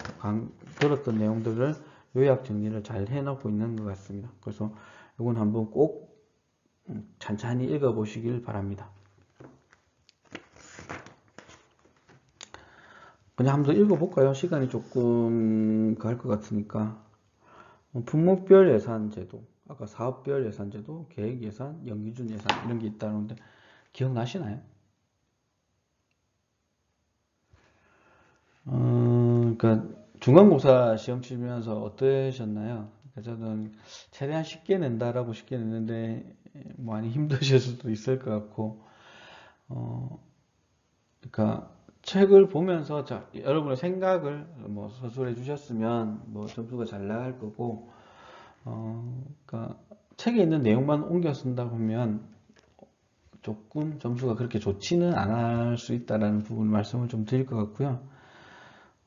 들었던 내용들을 요약 정리를 잘 해놓고 있는 것 같습니다. 그래서 이건 한번 꼭 찬찬히 읽어보시길 바랍니다. 그냥 한번 더 읽어볼까요? 시간이 조금 갈 것 같으니까. 품목별 예산제도, 아까 사업별 예산제도, 계획예산, 연기준 예산 이런 게 있다는데 기억나시나요? 그러니까 중간고사 시험 치면서 어떠셨나요? 그러니까 저는 최대한 쉽게 낸다라고 쉽게 냈는데 많이 힘드실 수도 있을 것 같고, 그러니까 책을 보면서 여러분의 생각을 뭐 서술해 주셨으면 뭐 점수가 잘 나갈 거고, 그러니까 책에 있는 내용만 옮겨 쓴다 보면 조금 점수가 그렇게 좋지는 않을 수 있다라는 부분 말씀을 좀 드릴 것 같고요.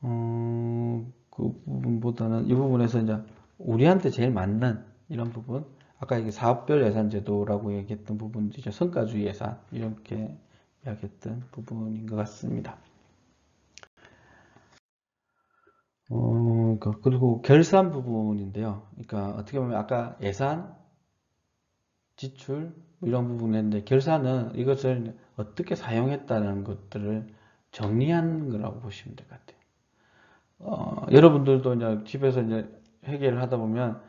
그 부분보다는 이 부분에서 이제 우리한테 제일 맞는 이런 부분, 아까 이게 사업별 예산 제도라고 얘기했던 부분도 이제 성과주의 예산 이렇게 이야기했던 부분인 것 같습니다. 그리고 결산 부분인데요. 그러니까 어떻게 보면 아까 예산, 지출 뭐 이런 부분인데 결산은 이것을 어떻게 사용했다는 것들을 정리하는 거라고 보시면 될 것 같아요. 여러분들도 이제 집에서 이제 회계를 하다 보면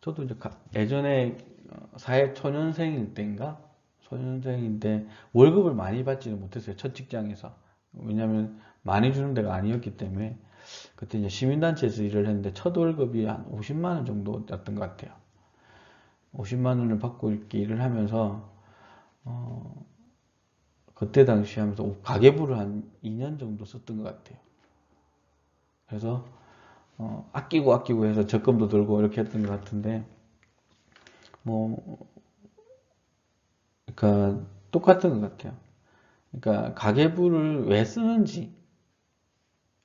저도 이제 예전에 사회 초년생일 때인가 초년생인데 월급을 많이 받지는 못했어요. 첫 직장에서. 왜냐하면 많이 주는 데가 아니었기 때문에 그때 이제 시민단체에서 일을 했는데 첫 월급이 한 50만 원 정도였던 것 같아요. 50만 원을 받고 이렇게 일을 하면서 그때 당시 하면서 가계부를 한 2년 정도 썼던 것 같아요. 그래서 아끼고 해서 적금도 들고 이렇게 했던 것 같은데 뭐 그러니까 똑같은 것 같아요. 그러니까 가계부를 왜 쓰는지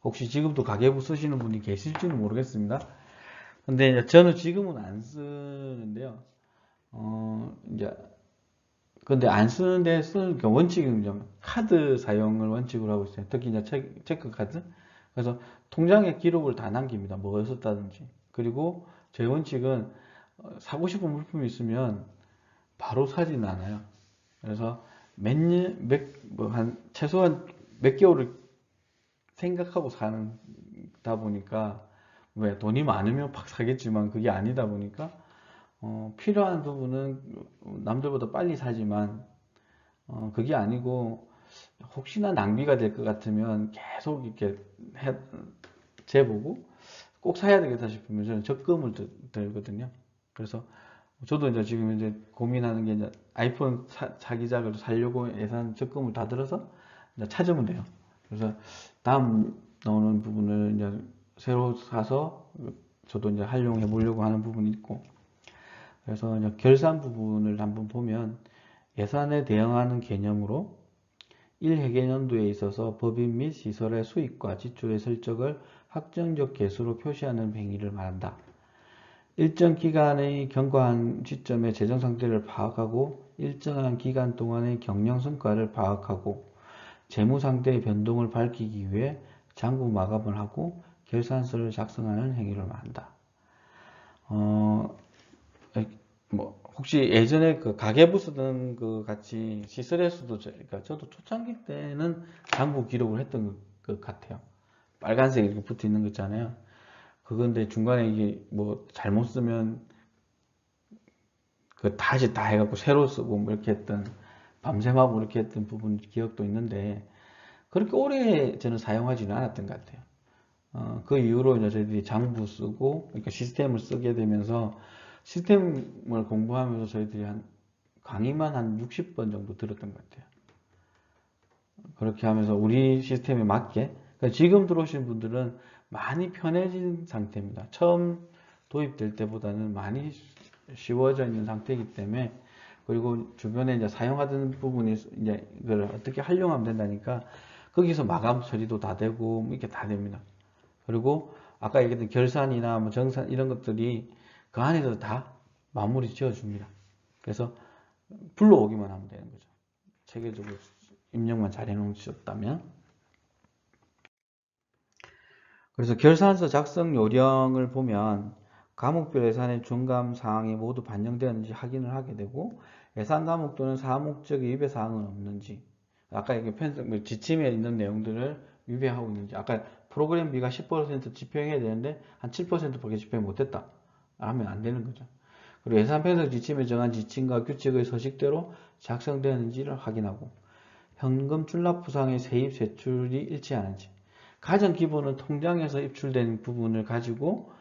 혹시 지금도 가계부 쓰시는 분이 계실지는 모르겠습니다. 근데 저는 지금은 안 쓰는데요. 이제 근데 안 쓰는데 쓰는 원칙은 좀 카드 사용을 원칙으로 하고 있어요. 특히 이제 체크 카드. 그래서 통장에 기록을 다 남깁니다. 뭐가 썼다든지. 그리고 제 원칙은 사고 싶은 물품이 있으면 바로 사지는 않아요. 그래서 몇 년, 최소한 몇 개월을 생각하고 사다 보니까, 왜 돈이 많으면 팍 사겠지만 그게 아니다 보니까, 필요한 부분은 남들보다 빨리 사지만, 그게 아니고, 혹시나 낭비가 될 것 같으면 계속 이렇게 재보고 꼭 사야 되겠다 싶으면 저는 적금을 들거든요. 그래서 저도 이제 지금 이제 고민하는 게 이제 아이폰 차기작을 사려고 예산 적금을 다 들어서 이제 찾으면 돼요. 그래서 다음 나오는 부분을 이제 새로 사서 저도 이제 활용해 보려고 하는 부분이 있고, 그래서 이제 결산 부분을 한번 보면 예산에 대응하는 개념으로 1회계연도에 있어서 법인 및 시설의 수입과 지출의 실적을 확정적 개수로 표시하는 행위를 말한다. 일정 기간의 경과한 시점의 재정 상태를 파악하고 일정한 기간 동안의 경영 성과를 파악하고 재무 상태의 변동을 밝히기 위해 장부 마감을 하고 결산서를 작성하는 행위를 말한다. 혹시 예전에 그 가계부 쓰던 그 같이 시설에서도 그러니까 저도 초창기 때는 장부 기록을 했던 것 같아요. 빨간색 이렇게 붙어 있는 거 있잖아요. 그건데 중간에 이게 뭐 잘못 쓰면 그 다시 다 해갖고 새로 쓰고 뭐 이렇게 했던, 밤샘하고 이렇게 했던 부분 기억도 있는데 그렇게 오래 저는 사용하지는 않았던 것 같아요. 그 이후로 이제 저희들이 장부 쓰고 그러니까 시스템을 쓰게 되면서 시스템을 공부하면서 저희들이 강의만 한 60번 정도 들었던 것 같아요. 그렇게 하면서 우리 시스템에 맞게, 그러니까 지금 들어오신 분들은 많이 편해진 상태입니다. 처음 도입될 때보다는 많이 쉬워져 있는 상태이기 때문에, 그리고 주변에 이제 사용하던 부분이 이제 이걸 어떻게 활용하면 된다니까 거기서 마감 처리도 다 되고 뭐 이렇게 다 됩니다. 그리고 아까 얘기했던 결산이나 뭐 정산 이런 것들이 그 안에서 다 마무리 지어 줍니다. 그래서 불러오기만 하면 되는 거죠. 체계적으로 입력만 잘 해놓으셨다면. 그래서 결산서 작성 요령을 보면 과목별 예산의 중감 사항이 모두 반영되었는지 확인을 하게 되고, 예산 과목 또는 사목적인 위배 사항은 없는지, 아까 이게 지침에 있는 내용들을 위배하고 있는지, 아까 프로그램비가 10% 집행해야 되는데 한 7%밖에 집행 못했다 하면 안 되는 거죠. 그리고 예산 편성 지침에 정한 지침과 규칙의 서식대로 작성되었는지를 확인하고, 현금 출납 부상의 세입 세출이 일치하는지, 가장 기본은 통장에서 입출된 부분을 가지고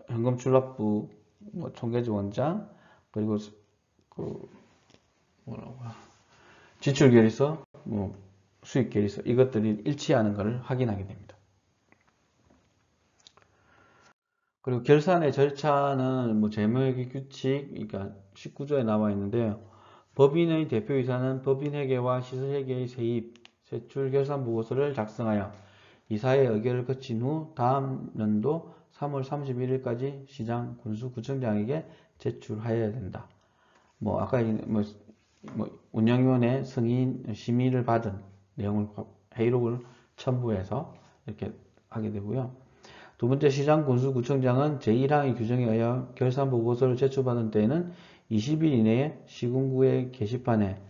현금 출납부, 뭐 총계지원장, 그리고 그 뭐라고 지출 계리서, 뭐 수입 계리서, 이것들이 일치하는 것을 확인하게 됩니다. 그리고 결산의 절차는 뭐 재무회계 규칙, 그러니까 19조에 나와 있는데요. 법인의 대표이사는 법인회계와 시설회계의 세입, 세출 결산 보고서를 작성하여 이사의 의결을 거친 후 다음 연도 3월 31일까지 시장, 군수, 구청장에게 제출하여야 된다. 뭐 아까 운영위원회 승인, 심의를 받은 내용을 회의록을 첨부해서 이렇게 하게 되고요. 두 번째, 시장, 군수, 구청장은 제1항의 규정에 의하여 결산 보고서를 제출받은 때에는 20일 이내에 시군구의 게시판에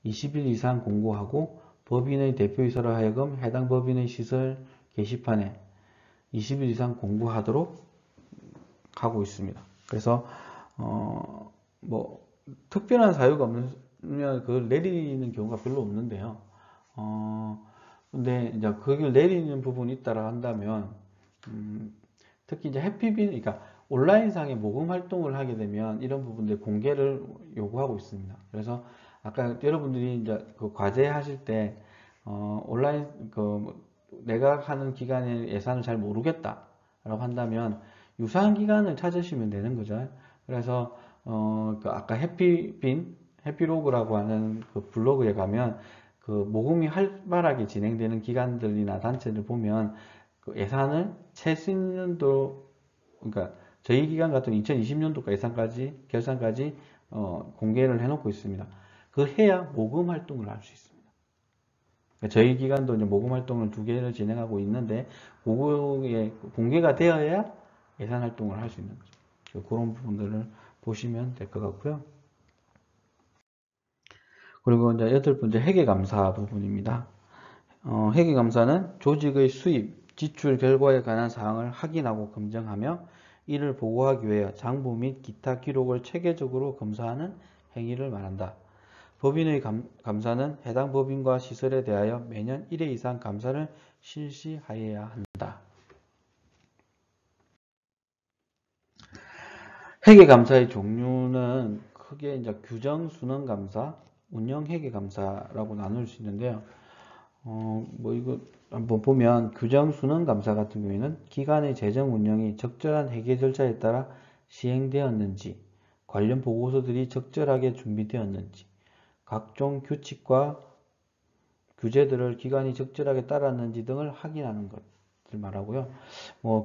20일 이상 공고하고, 법인의 대표이사로 하여금 해당 법인의 시설 게시판에 20일 이상 공고하도록 하고 있습니다. 그래서 뭐 특별한 사유가 없으면 그걸 내리는 경우가 별로 없는데요. 근데 이제 그걸 내리는 부분이 있다라 한다면, 특히 이제 해피빈, 그러니까 온라인상에 모금 활동을 하게 되면 이런 부분들 공개를 요구하고 있습니다. 그래서 아까 여러분들이 이제 그 과제 하실 때 온라인 내가 하는 기간에 예산을 잘 모르겠다라고 한다면 유사한 기간을 찾으시면 되는 거죠. 그래서 그 아까 해피로그라고 하는 그 블로그에 가면 그 모금이 활발하게 진행되는 기관들이나 단체를 보면 그 예산을 최신년도, 그러니까 저희 기관 같은 2020년도까 예산까지 결산까지 공개를 해놓고 있습니다. 그 해야 모금 활동을 할 수 있습니다. 그러니까 저희 기관도 이제 모금 활동을 2개를 진행하고 있는데 그거에 공개가 되어야 예산 활동을 할 수 있는 거죠. 그런 부분들을 보시면 될 것 같고요. 그리고 이제 여덟 번째 회계감사 부분입니다. 회계감사는 조직의 수입, 지출 결과에 관한 사항을 확인하고 검증하며 이를 보고하기 위해 장부 및 기타 기록을 체계적으로 검사하는 행위를 말한다. 법인의 감사는 해당 법인과 시설에 대하여 매년 1회 이상 감사를 실시하여야 한다. 회계감사의 종류는 크게 이제 규정 순원 감사, 운영 회계 감사라고 나눌 수 있는데요. 이거 한번 보면 규정 순원 감사 같은 경우에는 기관의 재정 운영이 적절한 회계 절차에 따라 시행되었는지, 관련 보고서들이 적절하게 준비되었는지, 각종 규칙과 규제들을 기관이 적절하게 따랐는지 등을 확인하는 것을 말하고요.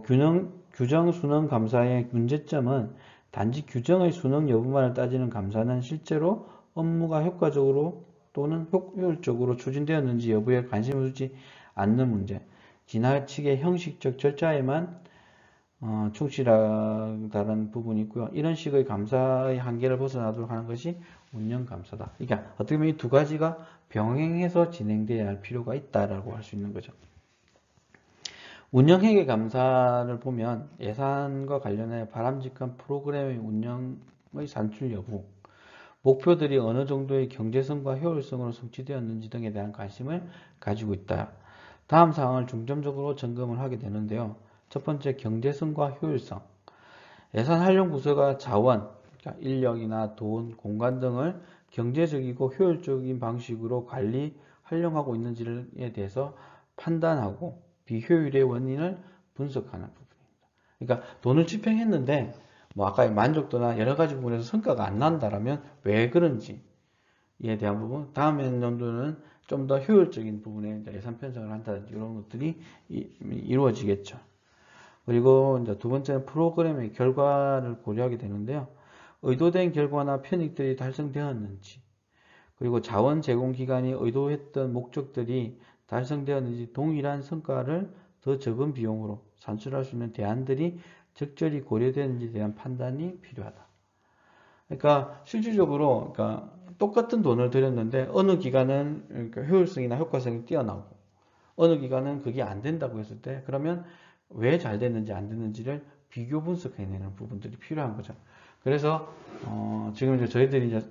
규정 순원 감사의 문제점은 단지 규정의 순원 여부만을 따지는 감사는 실제로 업무가 효과적으로 또는 효율적으로 추진되었는지 여부에 관심을 두지 않는 문제, 지나치게 형식적 절차에만 충실하다는 부분이 있고요. 이런 식의 감사의 한계를 벗어나도록 하는 것이 운영감사다. 그러니까 어떻게 보면 이 두 가지가 병행해서 진행되어야 할 필요가 있다라고 할 수 있는 거죠. 운영회계 감사를 보면 예산과 관련해 바람직한 프로그램의 운영의 산출 여부, 목표들이 어느 정도의 경제성과 효율성으로 성취되었는지 등에 대한 관심을 가지고 있다. 다음 사항을 중점적으로 점검을 하게 되는데요. 첫 번째, 경제성과 효율성. 예산 활용 부서가 자원, 그러니까 인력이나 돈, 공간 등을 경제적이고 효율적인 방식으로 관리, 활용하고 있는지에 대해서 판단하고 비효율의 원인을 분석하는 부분입니다. 그러니까 돈을 집행했는데 아까 만족도나 여러 가지 부분에서 성과가 안 난다라면 왜 그런지에 대한 부분, 다음 연도는 좀 더 효율적인 부분에 예산 편성을 한다든지 이런 것들이 이루어지겠죠. 그리고 이제 두 번째는 프로그램의 결과를 고려하게 되는데요. 의도된 결과나 편익들이 달성되었는지, 그리고 자원 제공 기관이 의도했던 목적들이 달성되었는지, 동일한 성과를 더 적은 비용으로 산출할 수 있는 대안들이 적절히 고려되는지에 대한 판단이 필요하다. 그러니까 실질적으로 똑같은 돈을 들였는데 어느 기관은 효율성이나 효과성이 뛰어나고 어느 기관은 그게 안 된다고 했을 때 그러면 왜 잘 됐는지 안 됐는지를 비교 분석해내는 부분들이 필요한 거죠. 그래서 지금 이제 저희들이 이제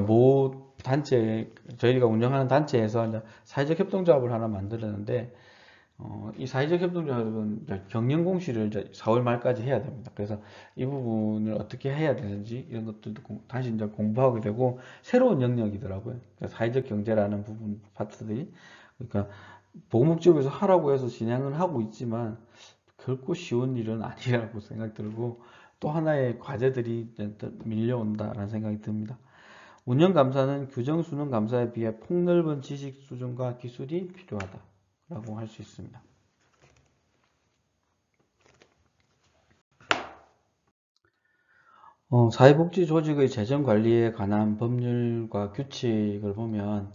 모 단체, 저희가 운영하는 단체에서 이제 사회적 협동조합을 하나 만들었는데 이 사회적 협동조합은 경영 공시를 이제 4월 말까지 해야 됩니다. 그래서 이 부분을 어떻게 해야 되는지 이런 것들도 다시 이제 공부하게 되고 새로운 영역이더라고요. 그러니까 사회적 경제라는 부분 파트들이 그러니까 보건복지부에서 하라고 해서 진행을 하고 있지만 결코 쉬운 일은 아니라고 생각 들고 또 하나의 과제들이 밀려온다라는 생각이 듭니다. 운영감사는 규정수능감사에 비해 폭넓은 지식 수준과 기술이 필요하다라고 할 수 있습니다. 사회복지 조직의 재정관리에 관한 법률과 규칙을 보면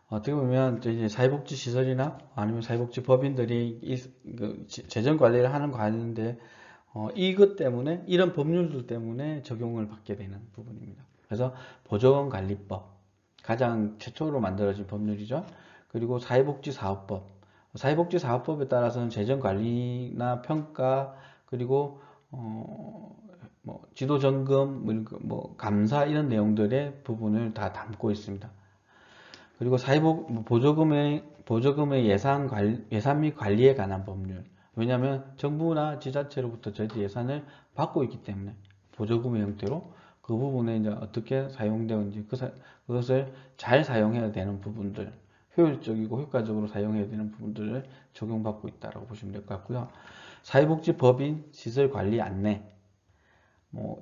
어떻게 보면 이제 사회복지 시설이나 아니면 사회복지 법인들이 재정관리를 하는 거 아닌데 이것 때문에 이런 법률들 때문에 적용을 받게 되는 부분입니다. 그래서 보조금관리법 가장 최초로 만들어진 법률이죠. 그리고 사회복지사업법, 사회복지사업법에 따라서는 재정관리나 평가 그리고 지도점검, 감사 이런 내용들의 부분을 다 담고 있습니다. 그리고 보조금의 예산 및 관리에 관한 법률. 왜냐하면 정부나 지자체로부터 저희들이 예산을 받고 있기 때문에 보조금의 형태로 그 부분에 이제 어떻게 사용되는지 그것을 잘 사용해야 되는 부분들, 효율적이고 효과적으로 사용해야 되는 부분들을 적용받고 있다고 보시면 될 것 같고요. 사회복지법인 시설관리 안내.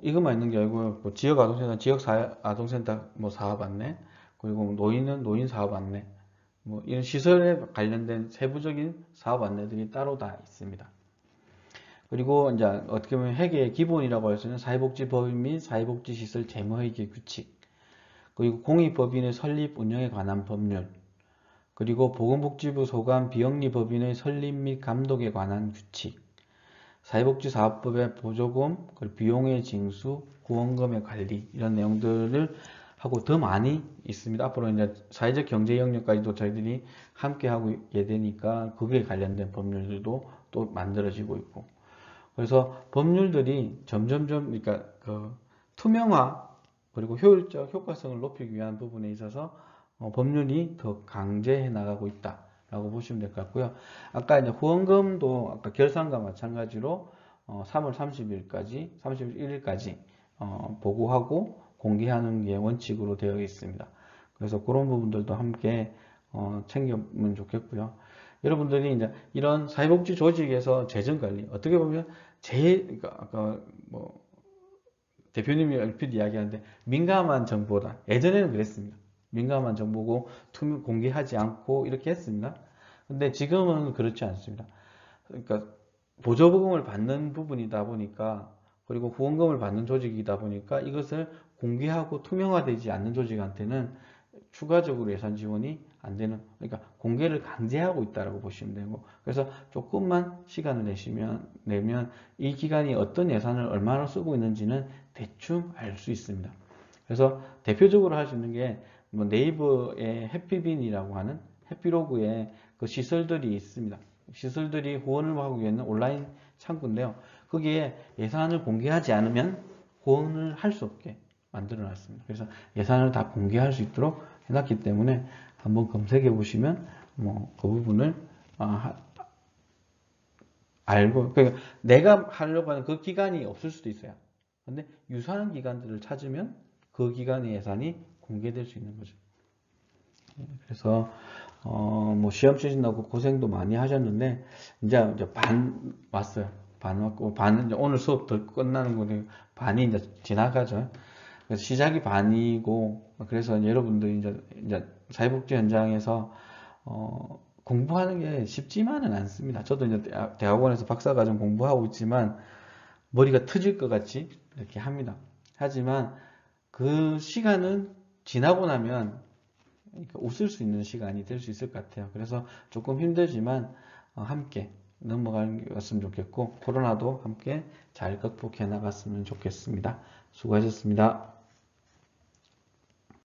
이것만 있는 게 아니고 지역아동센터, 지역아동센터 사업 안내, 그리고 노인은 노인 사업 안내, 이런 시설에 관련된 세부적인 사업 안내들이 따로 다 있습니다. 그리고 이제 어떻게 보면 회계의 기본이라고 할 수 있는 사회복지법인 및 사회복지시설 재무회계 규칙, 그리고 공익법인의 설립 운영에 관한 법률, 그리고 보건복지부 소관 비영리법인의 설립 및 감독에 관한 규칙, 사회복지사업법의 보조금, 비용의 징수, 후원금의 관리 이런 내용들을 하고 더 많이 있습니다. 앞으로 이제 사회적 경제 영역까지도 저희들이 함께 하고 있게 되니까 거기에 관련된 법률들도 또 만들어지고 있고, 그래서 법률들이 점점점 그러니까 그 투명화 그리고 효율적 효과성을 높이기 위한 부분에 있어서 법률이 더 강제해 나가고 있다라고 보시면 될 것 같고요. 아까 이제 후원금도 아까 결산과 마찬가지로 3월 30일까지 31일까지 보고하고 공개하는 게 원칙으로 되어 있습니다. 그래서 그런 부분들도 함께 챙기면 좋겠고요. 여러분들이 이제 이런 사회복지 조직에서 재정 관리 어떻게 보면 제일 그러니까 아까 뭐 대표님이 얼핏 이야기하는데 민감한 정보다 예전에는 그랬습니다. 민감한 정보고 공개하지 않고 이렇게 했습니다. 근데 지금은 그렇지 않습니다. 그러니까 보조부금을 받는 부분이다 보니까 그리고 후원금을 받는 조직이다 보니까 이것을 공개하고 투명화되지 않는 조직한테는 추가적으로 예산 지원이 안 되는, 그러니까 공개를 강제하고 있다라고 보시면 되고, 그래서 조금만 시간을 내면 이 기관이 어떤 예산을 얼마나 쓰고 있는지는 대충 알 수 있습니다. 그래서 대표적으로 할 수 있는 게 뭐 네이버의 해피빈이라고 하는 해피로그에 그 시설들이 있습니다. 시설들이 후원을 하고 있는 온라인 창구인데요. 거기에 예산을 공개하지 않으면 후원을 할 수 없게 만들어 놨습니다. 그래서 예산을 다 공개할 수 있도록 해놨기 때문에 한번 검색해 보시면 뭐 그 부분을 알고, 그러니까 내가 하려고 하는 그 기간이 없을 수도 있어요. 근데 유사한 기관들을 찾으면 그 기관의 예산이 공개될 수 있는 거죠. 그래서 뭐 시험 치신다고 고생도 많이 하셨는데 이제 반 왔어요. 반 왔고 반은 이제 오늘 수업 더 끝나는 거니 반이 이제 지나가죠. 그래서 시작이 반이고, 그래서 여러분들이 이제 사회복지 현장에서 공부하는 게 쉽지만은 않습니다. 저도 이제 대학원에서 박사과정 공부하고 있지만 머리가 터질 것 같이 이렇게 합니다. 하지만 그 시간은 지나고 나면 웃을 수 있는 시간이 될 수 있을 것 같아요. 그래서 조금 힘들지만 함께 넘어갔으면 좋겠고, 코로나도 함께 잘 극복해 나갔으면 좋겠습니다. 수고하셨습니다.